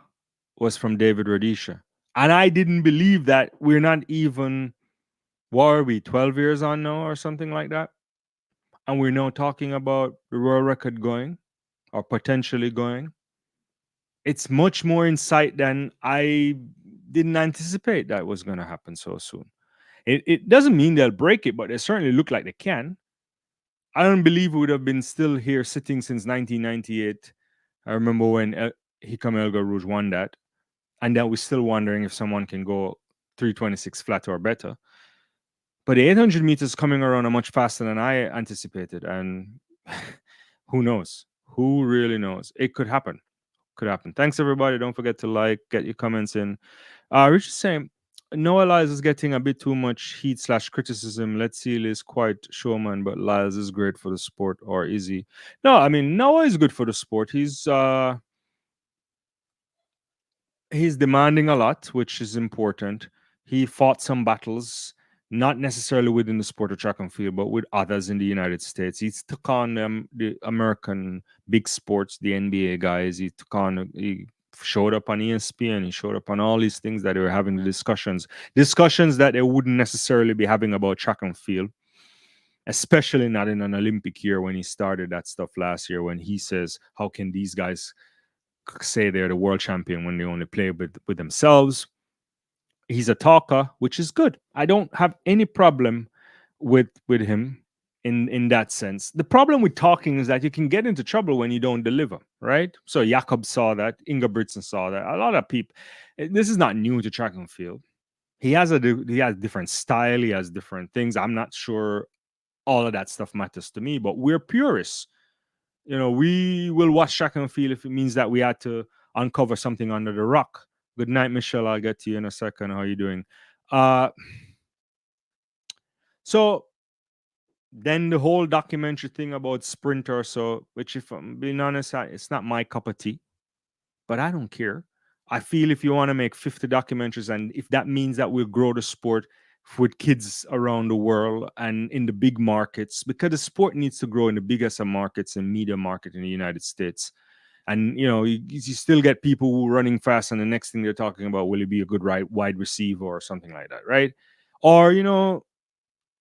was from David Rudisha. And I didn't believe that we're not even, what are we, 12 years on now or something like that? And we're now talking about the world record going or potentially going. It's much more in sight than I didn't anticipate that was going to happen so soon. It doesn't mean they'll break it, but they certainly look like they can. I don't believe we would have been still here sitting since 1998. I remember when Hikam El Garouj won that. And then we're still wondering if someone can go 326 flat or better. But the 800 meters coming around are much faster than I anticipated. And who knows? Who really knows? It could happen. Could happen. Thanks, everybody. Don't forget to like, get your comments in. Rich is saying, Noah Lyles is getting a bit too much heat/criticism. Let's see, is quite showman, but Lyles is great for the sport, or is he? No, I mean, Noah is good for the sport. He's demanding a lot, which is important. He fought some battles, not necessarily within the sport of track and field, but with others in the United States. He took on the American big sports, the NBA guys. He showed up on ESPN. He showed up on all these things that they were having the discussions that they wouldn't necessarily be having about track and field. especially not in an Olympic year when he started that stuff last year, when he says, how can these guys say they're the world champion when they only play with themselves? He's a talker, which is good. I don't have any problem with him in that sense. The problem with talking is that you can get into trouble when you don't deliver, right? So Jakob saw that, Ingebrigtsen saw that. A lot of people. This is not new to track and field. He has different style. He has different things. I'm not sure all of that stuff matters to me, but we're purists. We will watch track and field if it means that we had to uncover something under the rock. Good night, Michelle. I'll get to you in a second. How are you doing? So then the whole documentary thing about Sprinter, which, if I'm being honest, it's not my cup of tea, but I don't care. I feel if you want to make 50 documentaries, and if that means that we'll grow the sport with kids around the world and in the big markets, because the sport needs to grow in the biggest of markets and media market in the United States. And you still get people who are running fast, and the next thing they're talking about, will he be a good wide receiver or something like that, right? Or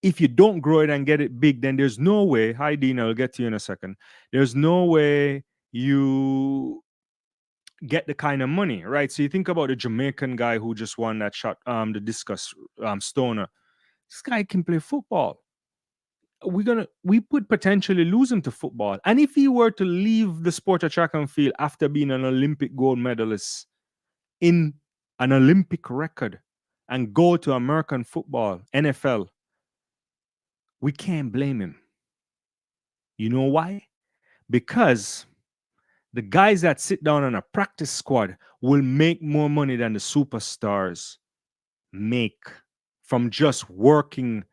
if you don't grow it and get it big, then there's no way. Hi, Dean, I'll get to you in a second. There's no way you get the kind of money, right? So you think about the Jamaican guy who just won that shot, the discus, Stoner. This guy can play football. We could potentially lose him to football. And if he were to leave the sport of track and field after being an Olympic gold medalist in an Olympic record and go to American football, NFL, we can't blame him. You know why? Because the guys that sit down on a practice squad will make more money than the superstars make from just working,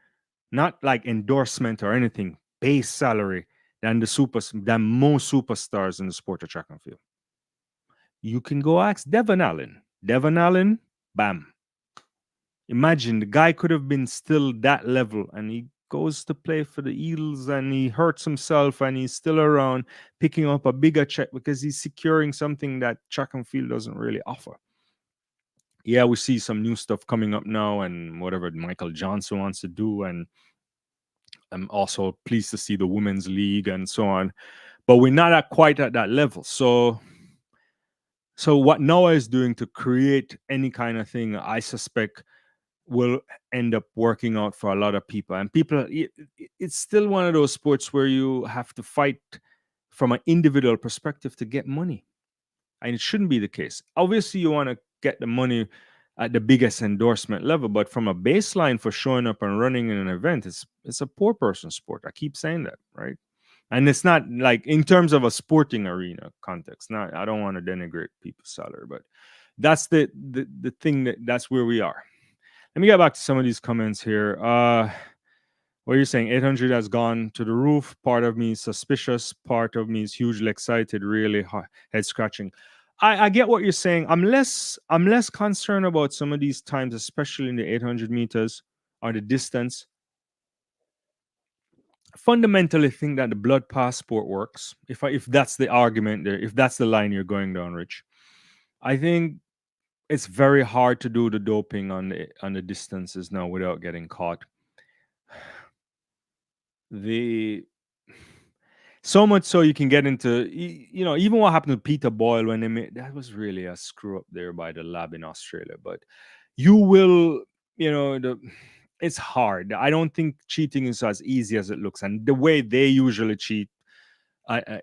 not like endorsement or anything, base salary than most superstars in the sport of track and field. You can go ask Devon Allen. Devon Allen, bam. Imagine the guy could have been still that level, and he goes to play for the Eagles and he hurts himself and he's still around picking up a bigger check because he's securing something that track and field doesn't really offer. Yeah, we see some new stuff coming up now and whatever Michael Johnson wants to do, and I'm also pleased to see the women's league and so on, but we're not quite at that level. So what Noah is doing to create any kind of thing, I suspect will end up working out for a lot of people. And it's still one of those sports where you have to fight from an individual perspective to get money. And it shouldn't be the case. Obviously, you want to get the money at the biggest endorsement level, but from a baseline for showing up and running in an event, it's a poor person sport. I keep saying that, right? And it's not like in terms of a sporting arena context. Not, I don't want to denigrate people's salary, but that's the thing that's where we are. Let me get back to some of these comments here. What you're saying, 800 has gone to the roof. Part of me is suspicious. Part of me is hugely excited, really head scratching. I get what you're saying. I'm less concerned about some of these times, especially in the 800 meters or the distance. Fundamentally think that the blood passport works. If that's the argument there, if that's the line you're going down, Rich, I think it's very hard to do the doping on the distances now without getting caught. So much so you can get into even what happened to Peter Boyle when they made that was really a screw up there by the lab in Australia. But you will it's hard. I don't think cheating is as easy as it looks, and the way they usually cheat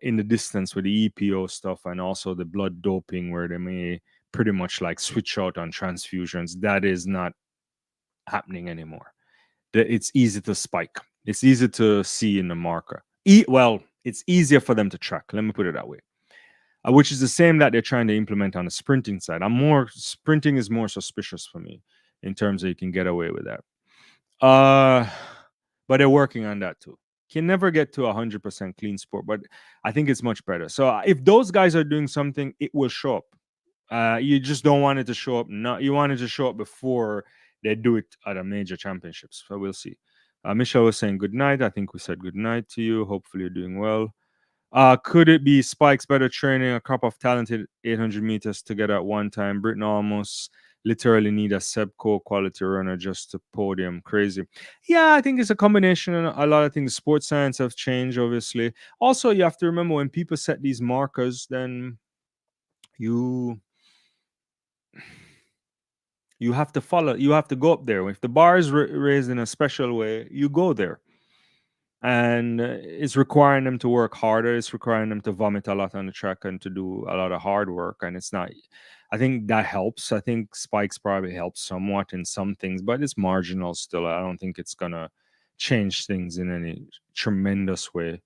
in the distance with the EPO stuff and also the blood doping where they may pretty much like switch out on transfusions, that is not happening anymore. It's easy to spike. It's easy to see in the marker. It's easier for them to track. Let me put it that way. Which is the same that they're trying to implement on the sprinting side. Sprinting is more suspicious for me in terms of you can get away with that. But they're working on that too. Can never get to 100% clean sport, but I think it's much better. So if those guys are doing something, it will show up. You just don't want it to show up. You want it to show up before they do it at a major championships. So we'll see. Michelle was saying good night. I think we said good night to you. Hopefully you're doing well. Could it be Spike's better training, a crop of talented 800 meters together at one time? Britain almost literally need a Sebco quality runner just to podium. Crazy. Yeah, I think it's a combination and a lot of things. Sports science have changed, obviously. Also, you have to remember when people set these markers, then you have to follow. You have to go up there. If the bar is raised in a special way, you go there. And it's requiring them to work harder. It's requiring them to vomit a lot on the track and to do a lot of hard work. And it's not, I think that helps. I think spikes probably help somewhat in some things, but it's marginal still. I don't think it's going to change things in any tremendous way.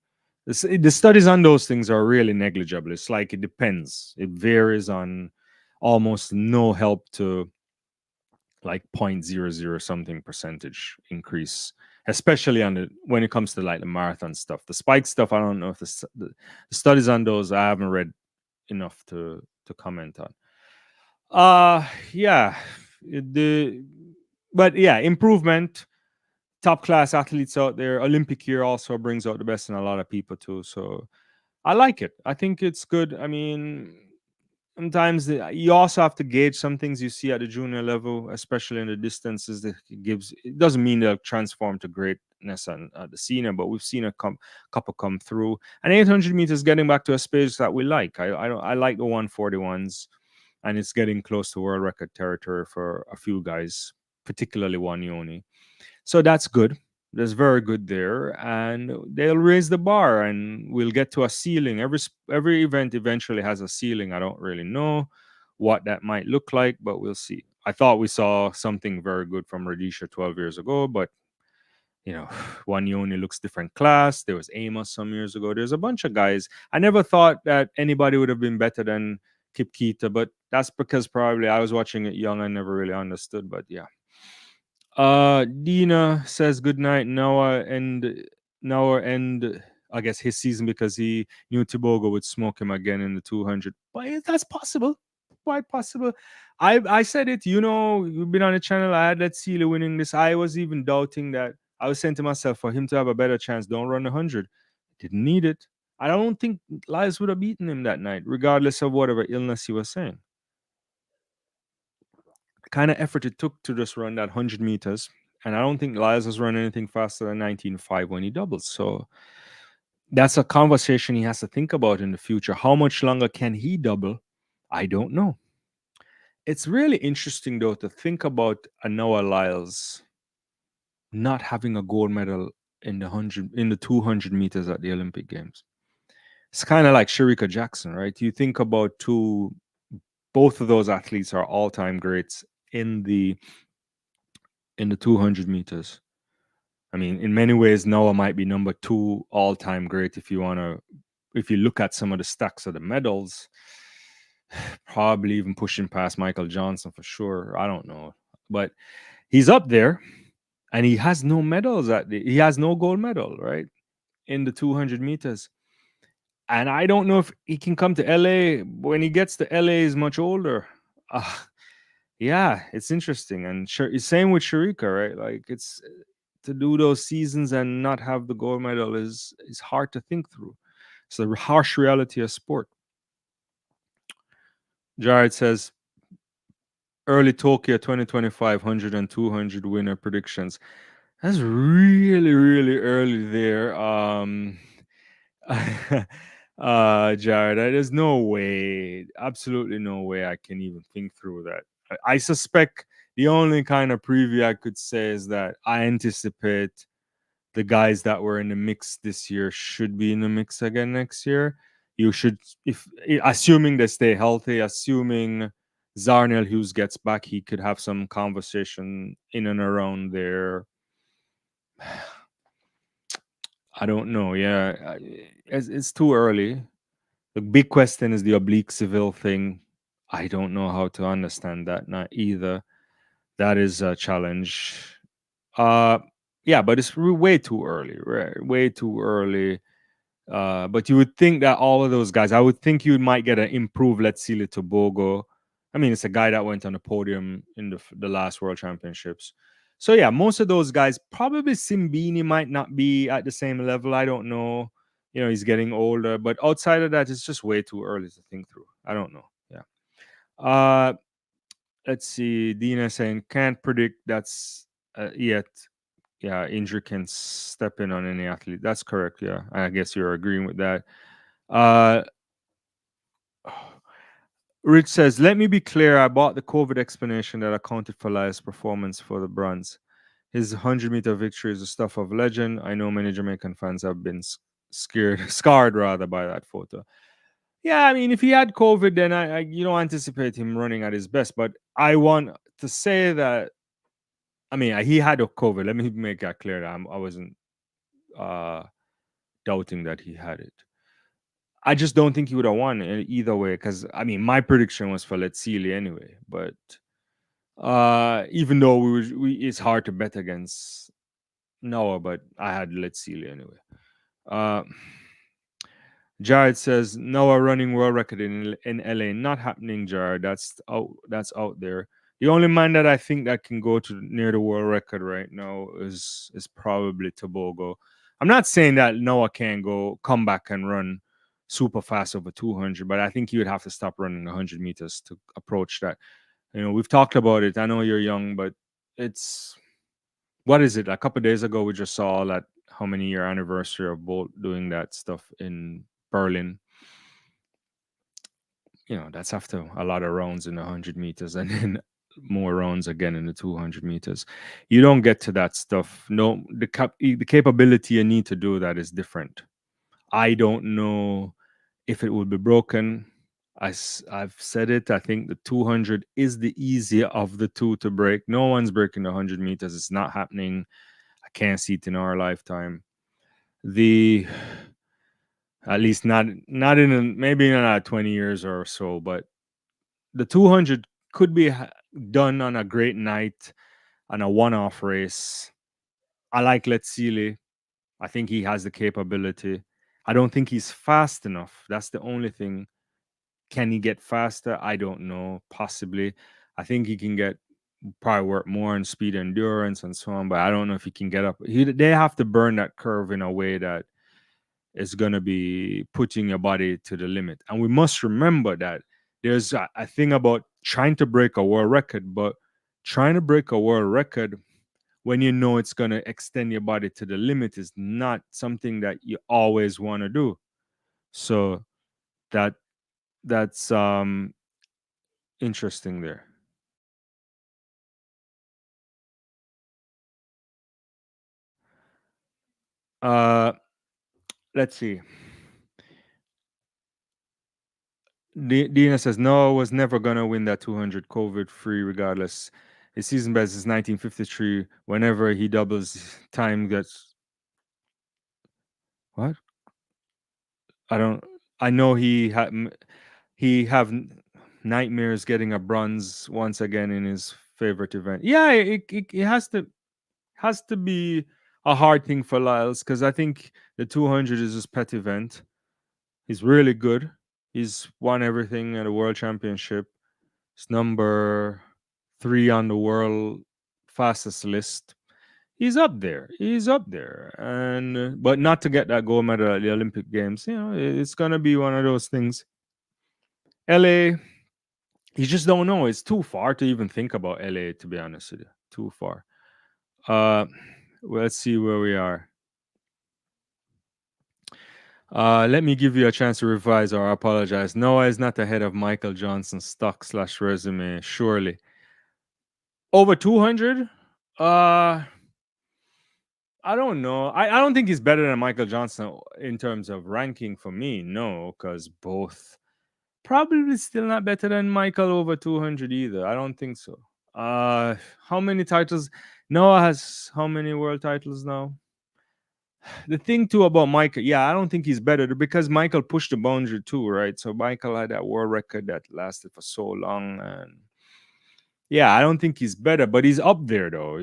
The studies on those things are really negligible. It's like it depends. It varies on almost no help to like 0.00 something percentage increase, especially on the when it comes to like the marathon stuff. The spike stuff, I don't know if the studies on those I haven't read enough to comment on. Yeah, the but yeah, improvement. Top class athletes out there. Olympic year also brings out the best in a lot of people too. So I like it. I think it's good. I mean, sometimes you also have to gauge some things you see at the junior level, especially in the distances. That it gives. It doesn't mean they'll transform to greatness at the senior, but we've seen a couple come through. And 800 meters getting back to a space that we like. I like the 141s, and it's getting close to world record territory for a few guys, particularly Wanyoni. So that's good. That's very good there, and they'll raise the bar, and we'll get to a ceiling. Every event eventually has a ceiling. I don't really know what that might look like, but we'll see. I thought we saw something very good from Rhodesia 12 years ago, but you know, Wanyoni looks different class. There was Amos some years ago. There's a bunch of guys. I never thought that anybody would have been better than Kip Keita, but that's because probably I was watching it young and never really understood. But yeah. Dina says good night. Noah and I guess his season because he knew Tebogo would smoke him again in the 200. But that's possible, quite possible. I said it. You know, you've been on the channel. I had that Sealy winning this. I was even doubting that. I was saying to myself, for him to have a better chance, don't run 100. Didn't need it. I don't think Lyles would have beaten him that night, regardless of whatever illness he was saying. Kind of effort it took to just run that 100 meters. And I don't think Lyles has run anything faster than 19.5 when he doubles. So that's a conversation he has to think about in the future. How much longer can he double? I don't know. It's really interesting, though, to think about a Noah Lyles not having a gold medal in the 200 meters at the Olympic Games. It's kind of like Shericka Jackson, right? You think about both of those athletes are all-time greats in the 200 meters. I mean, in many ways, Noah might be number 2 all-time great if you look at some of the stacks of the medals, probably even pushing past Michael Johnson for sure. I don't know, but he's up there, and he has no medals he has no gold medal, right, in the 200 meters. And I don't know if he can come to LA. When he gets to LA, he's much older. Yeah, it's interesting. And same with Shericka, right? Like it's to do those seasons and not have the gold medal is hard to think through. It's the harsh reality of sport. Jared says early Tokyo 2025 100 and 200 winner predictions. That's really, really early there. Jared, there's no way, absolutely no way I can even think through that. I suspect the only kind of preview I could say is that I anticipate the guys that were in the mix this year should be in the mix again next year. You should, if assuming they stay healthy, assuming Zarnell Hughes gets back, he could have some conversation in and around there. I don't know. Yeah, it's too early. The big question is the oblique Seville thing. I don't know how to understand that. Not either. That is a challenge. Yeah, but it's way too early. Right? Way too early. But you would think that all of those guys, I would think you might get an improved, let's see, Tebogo. I mean, it's a guy that went on the podium in the last World Championships. So yeah, most of those guys, probably Simbini might not be at the same level. I don't know. You know, he's getting older, but outside of that, it's just way too early to think through. I don't know. Yeah. Let's see. Dina saying can't predict. That's yet. Yeah, injury can step in on any athlete. That's correct. Yeah, I guess you're agreeing with that. Uh, Rich says, "Let me be clear. I bought the COVID explanation that accounted for Lyles' performance for the bronze. His 100-meter victory is the stuff of legend. I know many Jamaican fans have been scarred rather by that photo. Yeah, I mean, if he had COVID, then I you don't anticipate him running at his best. But I want to say that, I mean, he had a COVID. Let me make that clear. That I wasn't uh, doubting that he had it. I just don't think he would have won either way. Because I mean, my prediction was for Letsili anyway. But even though it's hard to bet against Noah, but I had Letsili anyway. Uh, Jared says Noah running world record in LA. Not happening, Jared. That's out there. The only man that I think that can go to near the world record right now is probably Tebogo. I'm not saying that Noah can't come back and run super fast over 200, but I think he would have to stop running 100 meters to approach that. We've talked about it. I know you're young, but it's what is it? A couple of days ago, we just saw that how many year anniversary of Bolt doing that stuff in Berlin. That's after a lot of rounds in the 100 meters and then more rounds again in the 200 meters. You don't get to that stuff. No, the capability you need to do that is different. I don't know if it will be broken. I've said it. I think the 200 is the easier of the two to break. No one's breaking the 100 meters. It's not happening. I can't see it in our lifetime. At least not in maybe in another 20 years or so, but the 200 could be done on a great night, on a one-off race. I like Letsili. I think he has the capability. I don't think he's fast enough. That's the only thing. Can he get faster? I don't know. Possibly. I think he can probably work more on speed, endurance, and so on. But I don't know if he can get up. They have to burn that curve in a way that is going to be putting your body to the limit. And we must remember that there's a thing about trying to break a world record, but trying to break a world record when you know it's going to extend your body to the limit is not something that you always want to do. So that's interesting there. Uh let's see. Dina says no, was never gonna win that 200 COVID free regardless. His season best is 1953. Whenever he doubles, time gets what? I don't. I know he have nightmares getting a bronze once again in his favorite event. Yeah, it has to be a hard thing for Lyles because I think the 200 is his pet event. He's really good. He's won everything at the World Championship. He's number 3 on the world fastest list. He's up there. He's up there. And but not to get that gold medal at the Olympic Games. It's gonna be one of those things. LA, you just don't know. It's too far to even think about LA, to be honest with you. Too far. Uh let's see where we are. Let me give you a chance to revise or apologize. Noah is not ahead of Michael Johnson's stock/resume, surely. Over 200? Uh, I don't know. I don't think he's better than Michael Johnson in terms of ranking for me. No, because both probably still not better than Michael over 200 either. I don't think so. How many titles? Noah has how many world titles now? The thing too about Michael, yeah, I don't think he's better because Michael pushed the boundary too, right? So Michael had that world record that lasted for so long, and yeah, I don't think he's better, but he's up there though.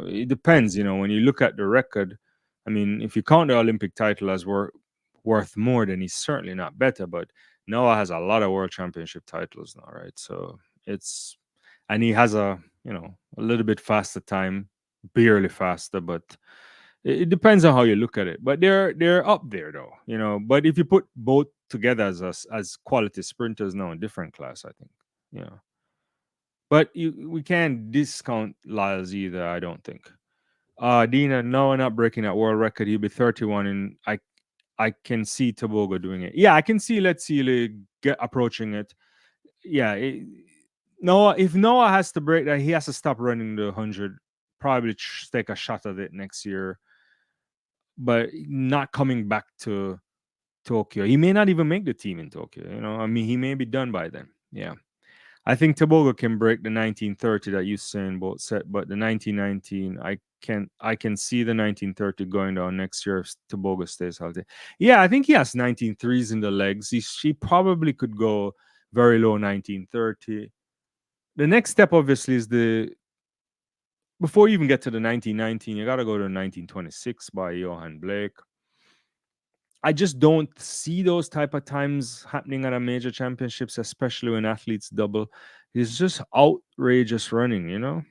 It depends. When you look at the record, I mean, if you count the Olympic title as worth more, then he's certainly not better. But Noah has a lot of world championship titles now, right? So and he has a little bit faster time, barely faster, but it depends on how you look at it. But they're up there though. But if you put both together as quality sprinters now in different class, I think. But we can't discount Lyles either, I don't think. Dina, no, not breaking that world record. He'll be 31, and I can see Tebogo doing it. Yeah, I can see Let's see get approaching it. Yeah, Noah. If Noah has to break that, he has to stop running the 100. Probably take a shot at it next year, but not coming back to Tokyo. He may not even make the team in Tokyo. I mean, he may be done by then. Yeah. I think Tebogo can break the 1930 that Usain Bolt set, but the 1919, I can see the 1930 going down next year if Tebogo stays healthy. Yeah, I think he has 19 threes in the legs. She probably could go very low 1930. The next step, obviously, is before you even get to the 1919, you got to go to 1926 by Johan Blake. I just don't see those type of times happening at a major championships, especially when athletes double. It's just outrageous running.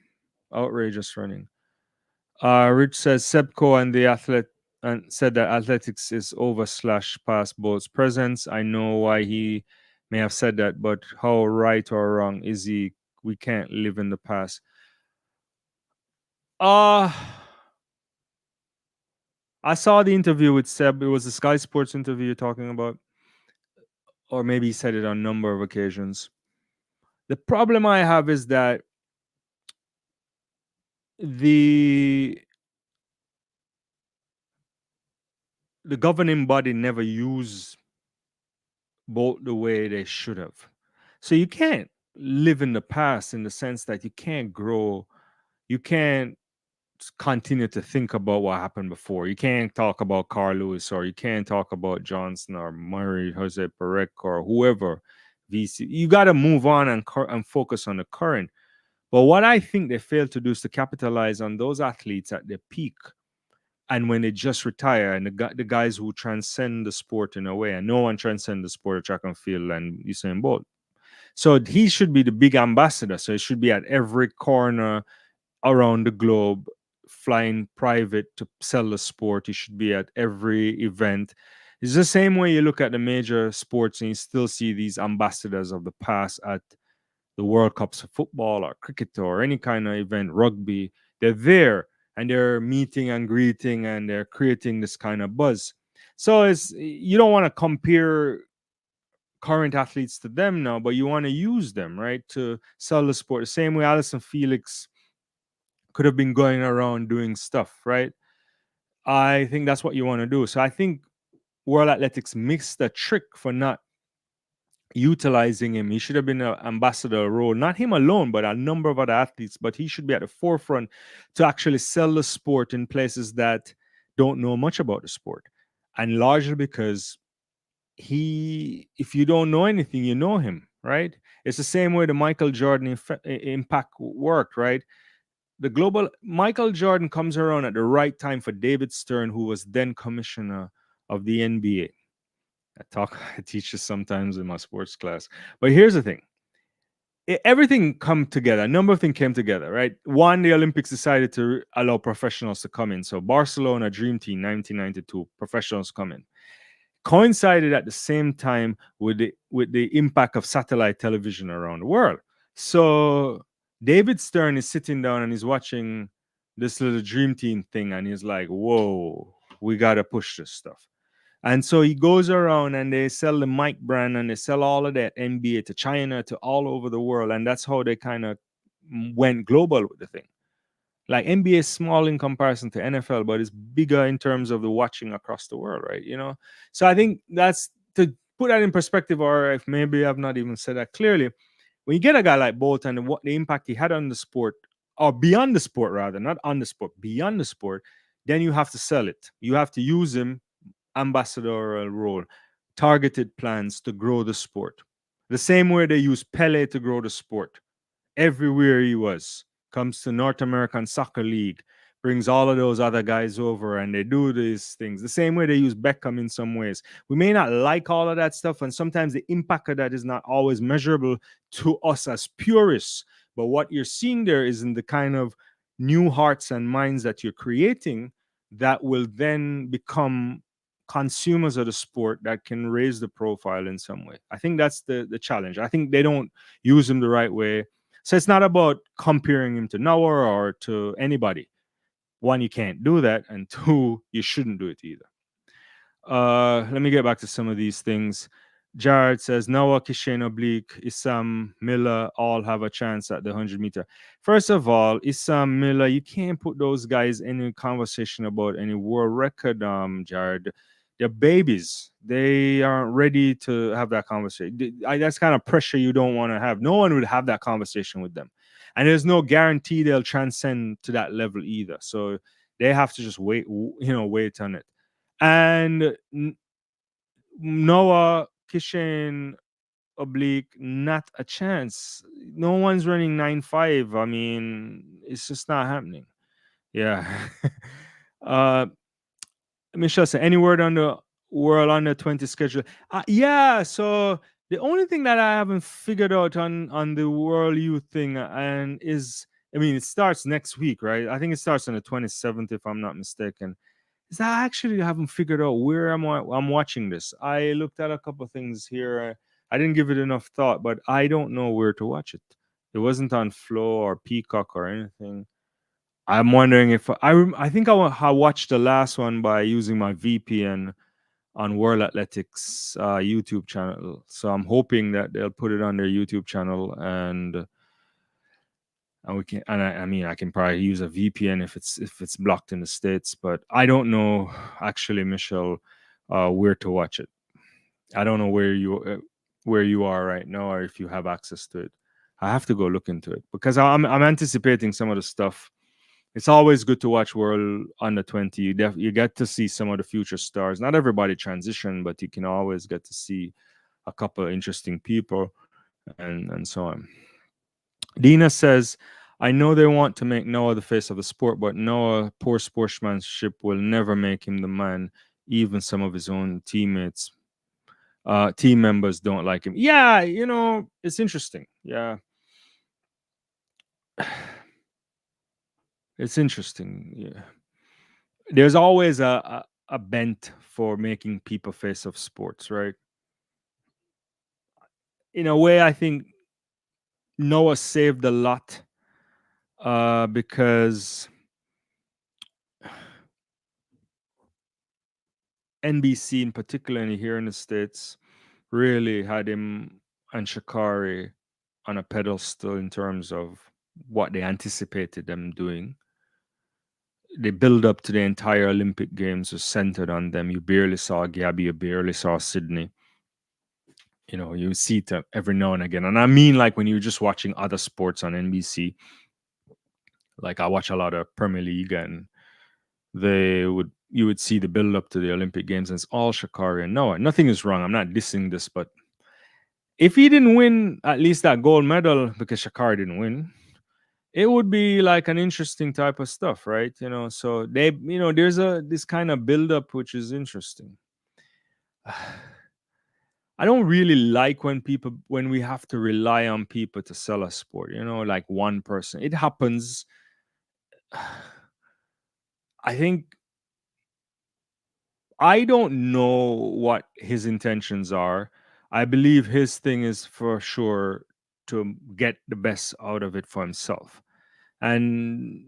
Outrageous running. Rich says Sebco and the athlete and said that athletics is over slash past Bolt's presence. I know why he may have said that, but how right or wrong is he? We can't live in the past. Uh I saw the interview with Seb. It was the Sky Sports interview you're talking about, or maybe he said it on a number of occasions. The problem I have is that the the governing body never used Bolt the way they should have. So you can't live in the past in the sense that you can't grow, you can't continue to think about what happened before. You can't talk about Carl Lewis, or you can't talk about Johnson or Murray, Jose Perec, or whoever. VC. You got to move on and focus on the current. But what I think they failed to do is to capitalize on those athletes at their peak and when they just retire, and the guys who transcend the sport in a way, and no one transcends the sport of track and field and Usain Bolt. So he should be the big ambassador. So he should be at every corner around the globe, flying private to sell the sport. He should be at every event. It's the same way you look at the major sports and you still see these ambassadors of the past at the World Cups of football or cricket or any kind of event, rugby. They're there and they're meeting and greeting and they're creating this kind of buzz. So you don't want to compare current athletes to them now, but you want to use them, right, to sell the sport. The same way Alison Felix could have been going around doing stuff, right? I think that's what you want to do. So I think World Athletics missed the trick for not utilizing him. He should have been an ambassador role, not him alone, but a number of other athletes. But he should be at the forefront to actually sell the sport in places that don't know much about the sport. And largely because if you don't know anything, you know him, right? It's the same way the Michael Jordan impact worked, right? The global Michael Jordan comes around at the right time for David Stern, who was then commissioner of the NBA. I teach this sometimes in my sports class. But here's the thing. Everything come together. A number of things came together, right? One, the Olympics decided to allow professionals to come in. So Barcelona Dream Team 1992, professionals come in. Coincided at the same time with the impact of satellite television around the world. So David Stern is sitting down and he's watching this little Dream Team thing, and he's like, "Whoa, we gotta push this stuff." And so he goes around and they sell the mic brand and they sell all of that NBA to China, to all over the world. And that's how they kind of went global with the thing. Like NBA is small in comparison to NFL, but it's bigger in terms of the watching across the world, right? So I think that's to put that in perspective, or if maybe I've not even said that clearly. When you get a guy like Bolton and what the impact he had on the sport, or beyond the sport, rather, not on the sport, beyond the sport, then you have to sell it. You have to use him ambassadorial role, targeted plans to grow the sport. The same way they use Pele to grow the sport. Everywhere he comes to North American Soccer League, brings all of those other guys over and they do these things. The same way they use Beckham in some ways. We may not like all of that stuff, and sometimes the impact of that is not always measurable to us as purists. But what you're seeing there is in the kind of new hearts and minds that you're creating that will then become consumers of the sport that can raise the profile in some way. I think that's the challenge. I think they don't use them the right way. So it's not about comparing him to Noah or to anybody. One, you can't do that, and two, you shouldn't do it either. Let me get back to some of these things. Jared says Noah, Kishane Oblique, Issam Miller all have a chance at the 100 meter. First of all, Issam Miller, you can't put those guys in a conversation about any world record, Jared. They're babies. They aren't ready to have that conversation. That's kind of pressure you don't want to have. No one would have that conversation with them. And there's no guarantee they'll transcend to that level either. So they have to just wait, wait on it. And Noah, Kishan, Oblique, not a chance. No one's running 9.5. I mean, it's just not happening. Yeah. uh Michelle said, any word on the World Under 20 schedule? Yeah, so the only thing that I haven't figured out on the World Youth thing and is, I mean, it starts next week, right? I think it starts on the 27th, if I'm not mistaken. Is that I actually haven't figured out where I'm watching this. I looked at a couple of things here. I didn't give it enough thought, but I don't know where to watch it. It wasn't on Flow or Peacock or anything. I'm wondering if I think I watched the last one by using my VPN on World Athletics YouTube channel. So I'm hoping that they'll put it on their YouTube channel and we can. And I mean, I can probably use a VPN if it's blocked in the States, but I don't know actually, Michelle, where to watch it. I don't know where you are right now or if you have access to it. I have to go look into it because I'm anticipating some of the stuff. It's always good to watch World Under 20. You get to see some of the future stars. Not everybody transition, but you can always get to see a couple of interesting people and so on. Dina says, I know they want to make Noah the face of the sport, but Noah, poor sportsmanship will never make him the man. Even some of his own teammates, team members don't like him. Yeah, it's interesting. Yeah. It's interesting. Yeah. There's always a bent for making people face of sports, right? In a way, I think Noah saved a lot because NBC in particular, and here in the States, really had him and Shakari on a pedestal in terms of what they anticipated them doing. The build up to the entire Olympic Games was centered on them. You barely saw Gabby, you barely saw Sydney. You see it every now and again. And I mean, like when you're just watching other sports on NBC, like I watch a lot of Premier League and you would see the build up to the Olympic Games and it's all Shakari and Noah. Nothing is wrong. I'm not dissing this, but if he didn't win at least that gold medal because Shakari didn't win, it would be like an interesting type of stuff, right? So there's this kind of build up which is interesting. I don't really like when we have to rely on people to sell a sport, like one person. It happens. I think I don't know what his intentions are. I believe his thing is for sure to get the best out of it for himself. And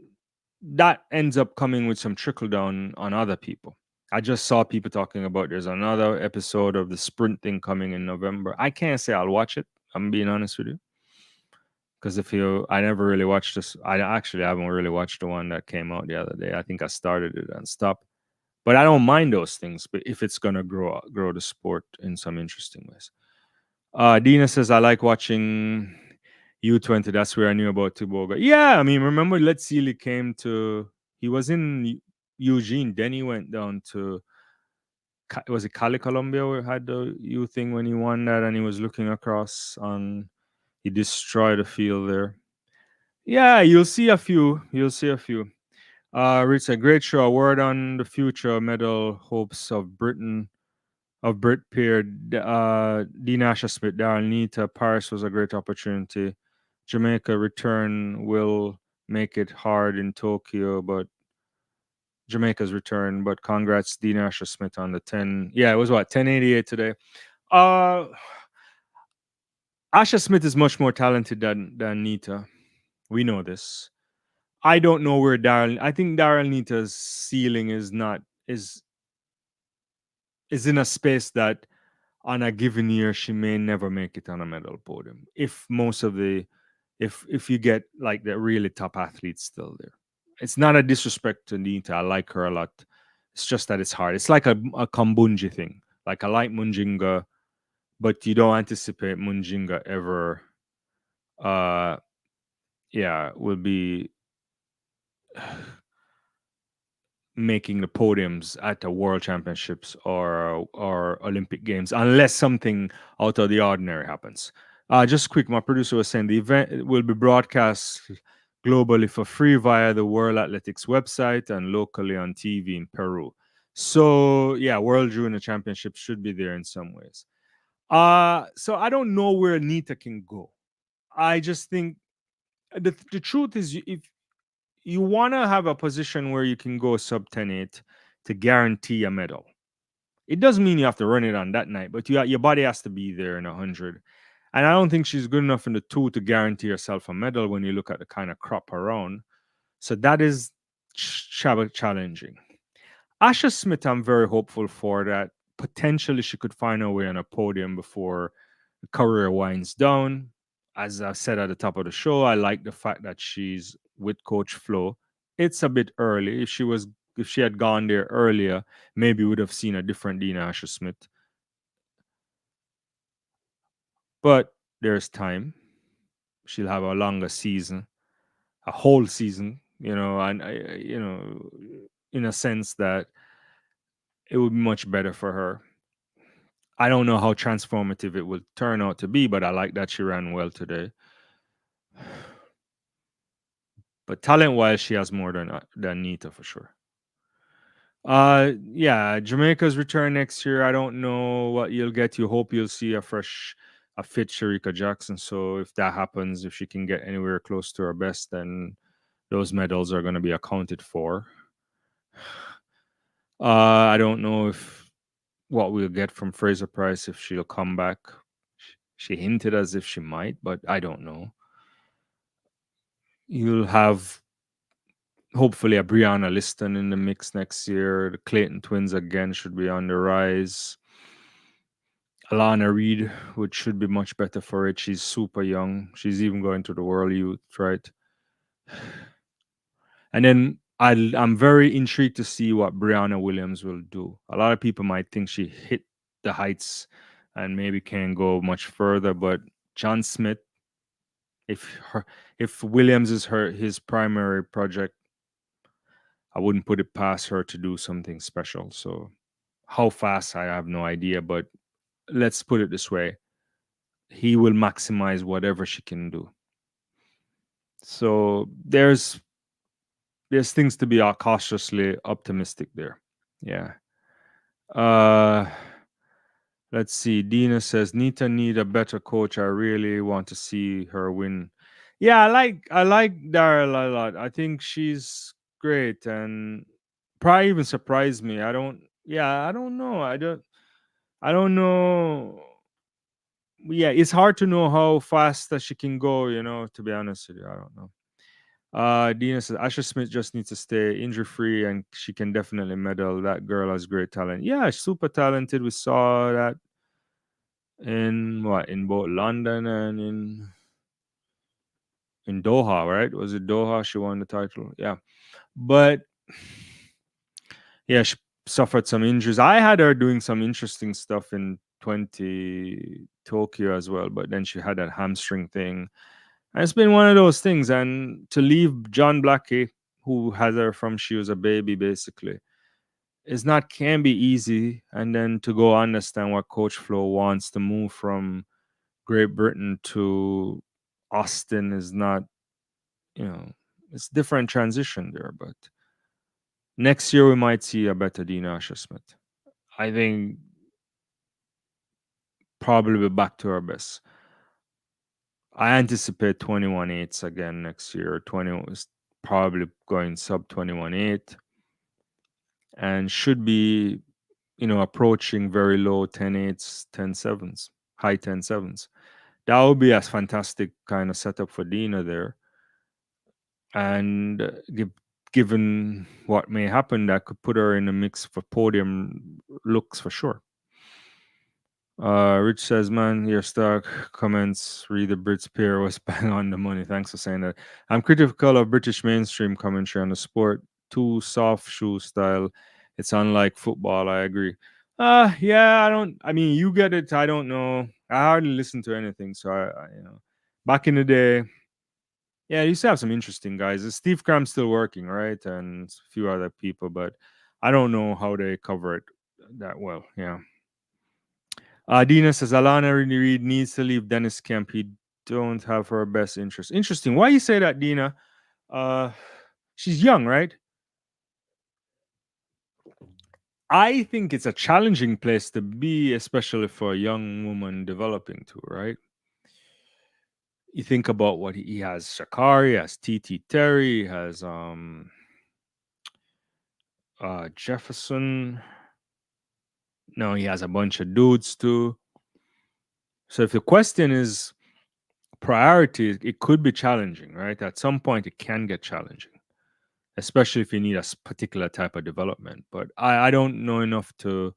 that ends up coming with some trickle down on other people. I just saw people talking about there's another episode of the sprint thing coming in November. I can't say I'll watch it. I'm being honest with you. Because I never really watched this. I actually haven't really watched the one that came out the other day. I think I started it and stopped. But I don't mind those things. But if it's gonna grow the sport in some interesting ways. Dina says I like watching U20. That's where I knew about Tebogo. Yeah, I mean, remember Let's Sealy came to. He was in Eugene. Then he went down to. Was it Cali, Colombia, where had the U thing when he won that, and he was looking across on. He destroyed the field there. Yeah, you'll see a few. You'll see a few. Rich, a great show. A word on the future medal hopes of Britain, of Brit Peer, Dean Asher Smith, Darren Nita. Paris was a great opportunity. Jamaica return will make it hard in Tokyo, but Jamaica's return. But congrats, Dean Asher Smith on the 10. Yeah, it was what 1088 today. Uh, Asha Smith is much more talented than Nita. We know this. I don't know where Daryl. I think Daryl Nita's ceiling is not is in a space that on a given year she may never make it on a medal podium. If most of the if you get like the really top athletes still there. It's not a disrespect to Nita. I like her a lot. It's just that it's hard. It's like a Kambunji thing. Like I like Munjinga, but you don't anticipate Munjinga ever uh yeah, will be making the podiums at the World Championships or Olympic Games unless something out of the ordinary happens. Just quick, my producer was saying the event will be broadcast globally for free via the World Athletics website and locally on TV in Peru. So yeah, World Junior Championship should be there in some ways. So I don't know where Nita can go. I just think the truth is if you want to have a position where you can go sub 10-8 to guarantee a medal. It doesn't mean you have to run it on that night, but your body has to be there in 100. And I don't think she's good enough in the two to guarantee herself a medal when you look at the kind of crop around. So that is challenging. Asha Smith, I'm very hopeful for that. Potentially, she could find her way on a podium before the career winds down. As I said at the top of the show, I like the fact that she's with Coach Flo. It's a bit early. If she had gone there earlier, maybe we would have seen a different Dina Asher Smith. But there's time. She'll have a longer season, a whole season, and in a sense that it would be much better for her. I don't know how transformative it will turn out to be, but I like that she ran well today. But talent-wise, she has more than Nita for sure. Yeah, Jamaica's return next year. I don't know what you'll get. You hope you'll see a fit Sharika Jackson. So if that happens, if she can get anywhere close to her best, then those medals are going to be accounted for. I don't know if what we'll get from Fraser Price if she'll come back. She hinted as if she might, but I don't know. You'll have hopefully a Brianna Liston in the mix next year. The Clayton twins again should be on the rise. Alana Reed, which should be much better for it. She's super young. She's even going to the World Youth, right? And then I'm very intrigued to see what Brianna Williams will do. A lot of people might think she hit the heights and maybe can't go much further, but John Smith, if Williams is his primary project, I wouldn't put it past her to do something special. So how fast, I have no idea, but let's put it this way. He will maximize whatever she can do. So there's things to be cautiously optimistic there. Yeah. Let's see. Dina says Nita need a better coach. I really want to see her win. Yeah, I like Daryl a lot. I think she's great and probably even surprised me. I don't know. I don't know. Yeah, it's hard to know how fast that she can go, to be honest with you. I don't know. Dina says Asher Smith just needs to stay injury free and she can definitely medal. That girl has great talent. Yeah, super talented. We saw that in both London and in Doha, right? Was it Doha? She won the title. Yeah. But yeah, she suffered some injuries. I had her doing some interesting stuff in 20 Tokyo as well, but then she had that hamstring thing. And it's been one of those things. And to leave John Blackie, who had her from she was a baby, basically, can be easy. And then to go understand what Coach Flo wants to move from Great Britain to Austin is not, it's different transition there. But next year we might see a better Dina Asher Smith. I think probably be back to her best. I anticipate 21-8s again next year. 20 is probably going sub 21-8 and should be, approaching very low 10-8s, 10-7s, high 10-7s. That would be a fantastic kind of setup for Dina there. And given what may happen, that could put her in the mix for podium looks for sure. Rich says, man, your stock comments, read the Brits pair was bang on the money. Thanks for saying that. I'm critical of British mainstream commentary on the sport. Too soft shoe style. It's unlike football. I agree. Yeah, I mean, you get it. I don't know. I hardly listen to anything. So back in the day, yeah, you used to have some interesting guys. Steve Cram's still working, right? And a few other people, but I don't know how they cover it that well. Yeah. Dina says Alana Reed needs to leave Dennis Kemp. He don't have her best interest. Interesting. Why you say that, Dina? Uh, she's young, right? I think it's a challenging place to be, especially for a young woman developing to, right? You think about what he has Shakari, he has TT Terry, he has Jefferson. No, he has a bunch of dudes too. So if the question is priority, it could be challenging, right? At some point, it can get challenging, especially if you need a particular type of development. But I don't know enough to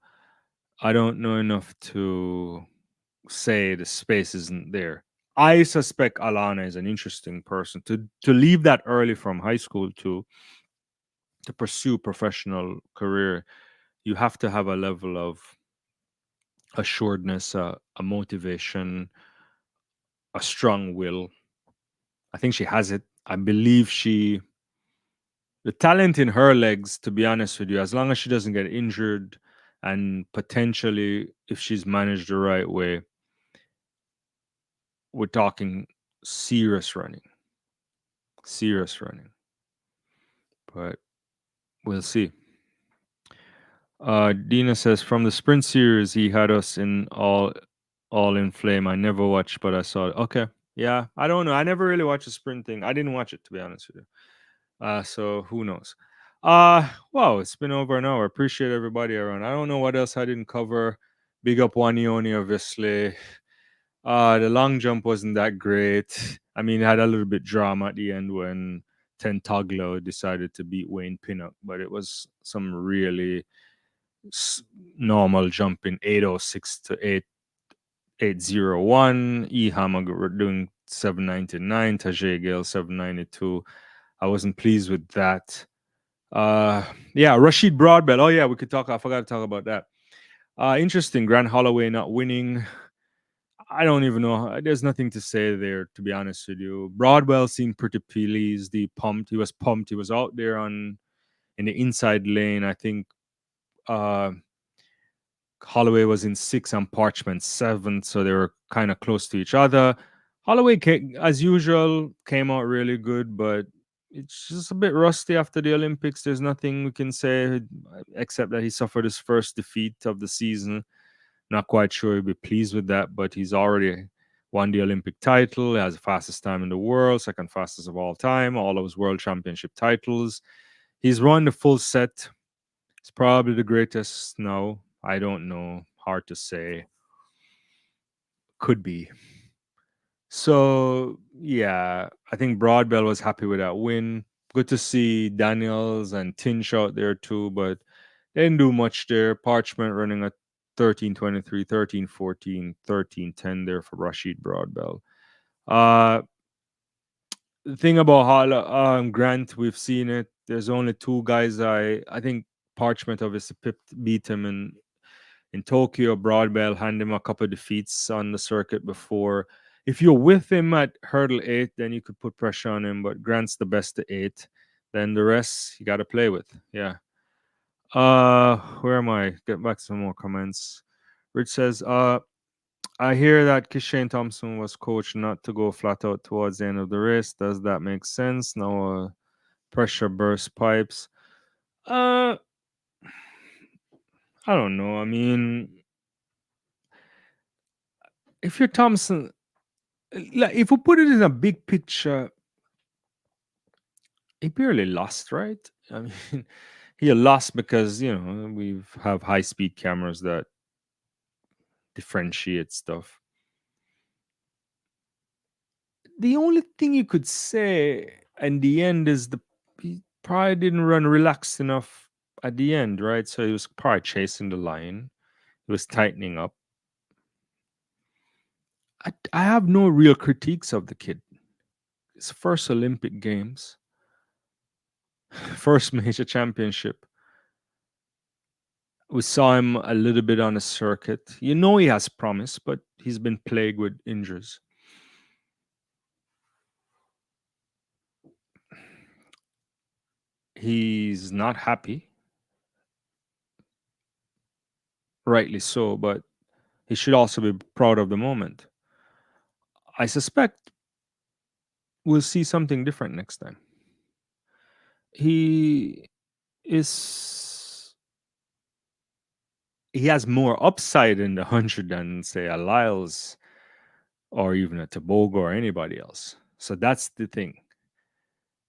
say the space isn't there. I suspect Alana is an interesting person to leave that early from high school to pursue professional career. You have to have a level of assuredness, a motivation, a strong will. I think she has it. I believe the talent in her legs, to be honest with you, as long as she doesn't get injured and potentially if she's managed the right way, we're talking serious running. Serious running. But we'll see. Dina says from the sprint series he had us in all in flame. I never watched, but I saw it. Okay. Yeah. I don't know. I never really watched the sprint thing. I didn't watch it to be honest with you. So who knows? Wow, it's been over an hour. Appreciate everybody around. I don't know what else I didn't cover. Big up Wanioni, obviously. The long jump wasn't that great. I mean, it had a little bit drama at the end when Tentaglo decided to beat Wayne Pinnock, but it was some really normal jumping 806 to 801. Ehama were doing 799. Tajay Gale 792. I wasn't pleased with that. Yeah, Rashid Broadbell. Oh yeah, we could talk. I forgot to talk about that. Interesting. Grant Holloway not winning. I don't even know. There's nothing to say there, to be honest with you. Broadwell seemed pretty pleased. He pumped. He was pumped. He was out there in the inside lane. I think Holloway was in 6th and Parchment 7th, so they were kind of close to each other. Holloway, as usual, came out really good, but it's just a bit rusty after the Olympics. There's nothing we can say except that he suffered his first defeat of the season. Not quite sure he'll be pleased with that, but he's already won the Olympic title. He has the fastest time in the world, second fastest of all time, all of his world championship titles. He's run the full set. It's probably the greatest now. I don't know. Hard to say. Could be. So, yeah, I think Broadbell was happy with that win. Good to see Daniels and Tinch out there too, but they didn't do much there. Parchment running at 13:23, 13:14, 13:10 there for Rashid Broadbell. The thing about Grant, we've seen it. There's only two guys I think Parchment obviously beat him in Tokyo. Broadbell handed him a couple of defeats on the circuit before. If you're with him at hurdle 8, then you could put pressure on him, but Grant's the best to 8. Then the rest you got to play with. Yeah. Where am I? Get back to some more comments. Rich says, I hear that Kishane Thompson was coached not to go flat out towards the end of the race. Does that make sense? No pressure burst pipes. I don't know. I mean, if you're Thompson, like if we put it in a big picture, he barely lost, right? I mean, he lost because we have high speed cameras that differentiate stuff. the only thing you could say in the end is he probably didn't run relaxed enough at the end, right? So he was probably chasing the line. He was tightening up. I have no real critiques of the kid. His first Olympic Games, first major championship. We saw him a little bit on the circuit. You know he has promise, but he's been plagued with injuries. He's not happy, rightly so, but he should also be proud of the moment. I suspect we'll see something different next time. He is he has more upside in the 100 than say a Lyles or even a Tebogo or anybody else. So that's the thing.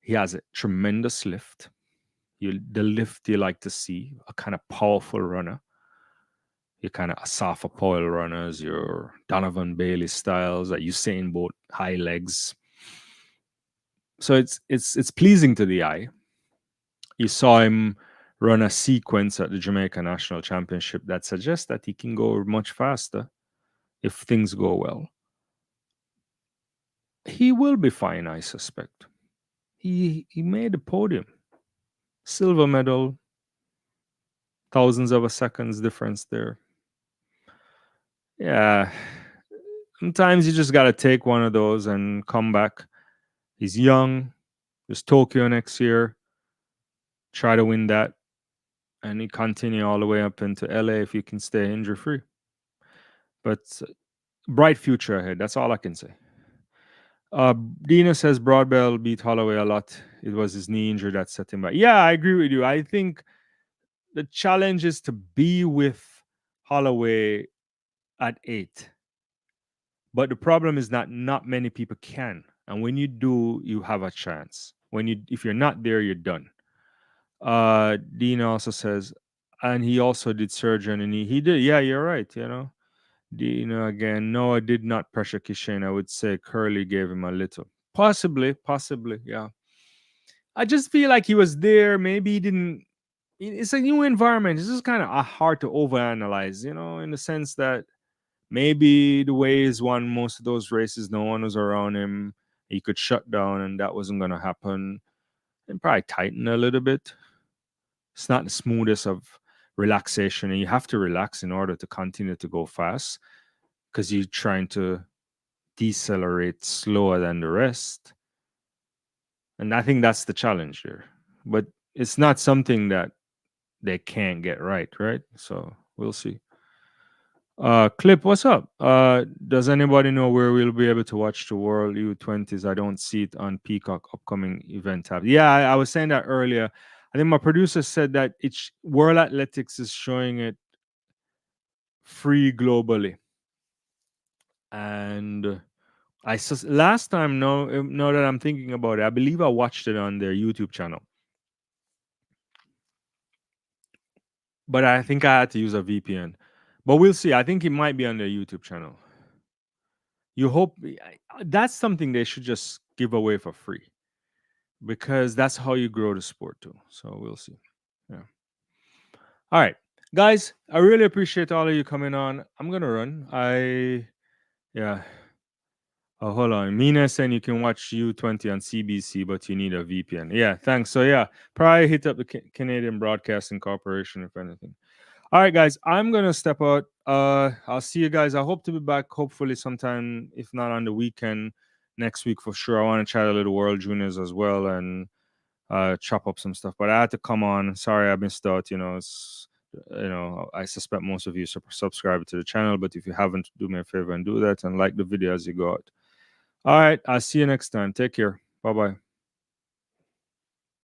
He has a tremendous lift. The lift you like to see, a kind of powerful runner. Your kind of Asafa Powell runners, your Donovan Bailey styles, that Usain Bolt high legs. So it's pleasing to the eye. You saw him run a sequence at the Jamaican National Championship that suggests that he can go much faster if things go well. He will be fine, I suspect. He made the podium. Silver medal, thousands of a seconds difference there. Yeah. Sometimes you just got to take one of those and come back. He's young. There's Tokyo next year. Try to win that. And he continue all the way up into LA if you can stay injury free. But bright future ahead. That's all I can say. Dina says Broadbell beat Holloway a lot. It was his knee injury that set him back. Yeah, I agree with you. I think the challenge is to be with Holloway at 8. But the problem is that not many people can. And when you do, you have a chance. If you're not there, you're done. Dean also says, and he also did surgery and he did. Yeah, you're right. Dean again. No, I did not pressure Kishane. I would say Curly gave him a little. Possibly. Yeah. I just feel like he was there. Maybe he didn't. It's a new environment. It's just kind of hard to overanalyze, in the sense that maybe the way he's won most of those races, no one was around him. He could shut down, and that wasn't going to happen. And probably tighten a little bit. It's not the smoothest of relaxation, and you have to relax in order to continue to go fast because you're trying to decelerate slower than the rest. And I think that's the challenge there. But it's not something that they can't get right? So we'll see. Clip, what's up? Does anybody know where we'll be able to watch the World U20s? I don't see it on Peacock upcoming event tab. Yeah, I was saying that earlier. I think my producer said that World Athletics is showing it free globally. And last time, now that I'm thinking about it, I believe I watched it on their YouTube channel. But I think I had to use a VPN. But we'll see. I think it might be on their YouTube channel. You hope that's something they should just give away for free, because that's how you grow the sport too. So we'll see. Yeah. All right, guys, I really appreciate all of you coming on. I'm gonna run. Yeah. Oh, hold on. Mina saying you can watch U20 on CBC, but you need a VPN. Yeah, thanks. So yeah, probably hit up the Canadian Broadcasting Corporation if anything. All right, guys, I'm gonna step out. I'll see you guys. I hope to be back hopefully sometime, if not on the weekend, next week for sure. I want to chat a little World Juniors as well and chop up some stuff. But I had to come on. Sorry, I missed out. I suspect most of you subscribe to the channel, but if you haven't, do me a favor and do that and like the video as you go out. All right, I'll see you next time. Take care. Bye-bye.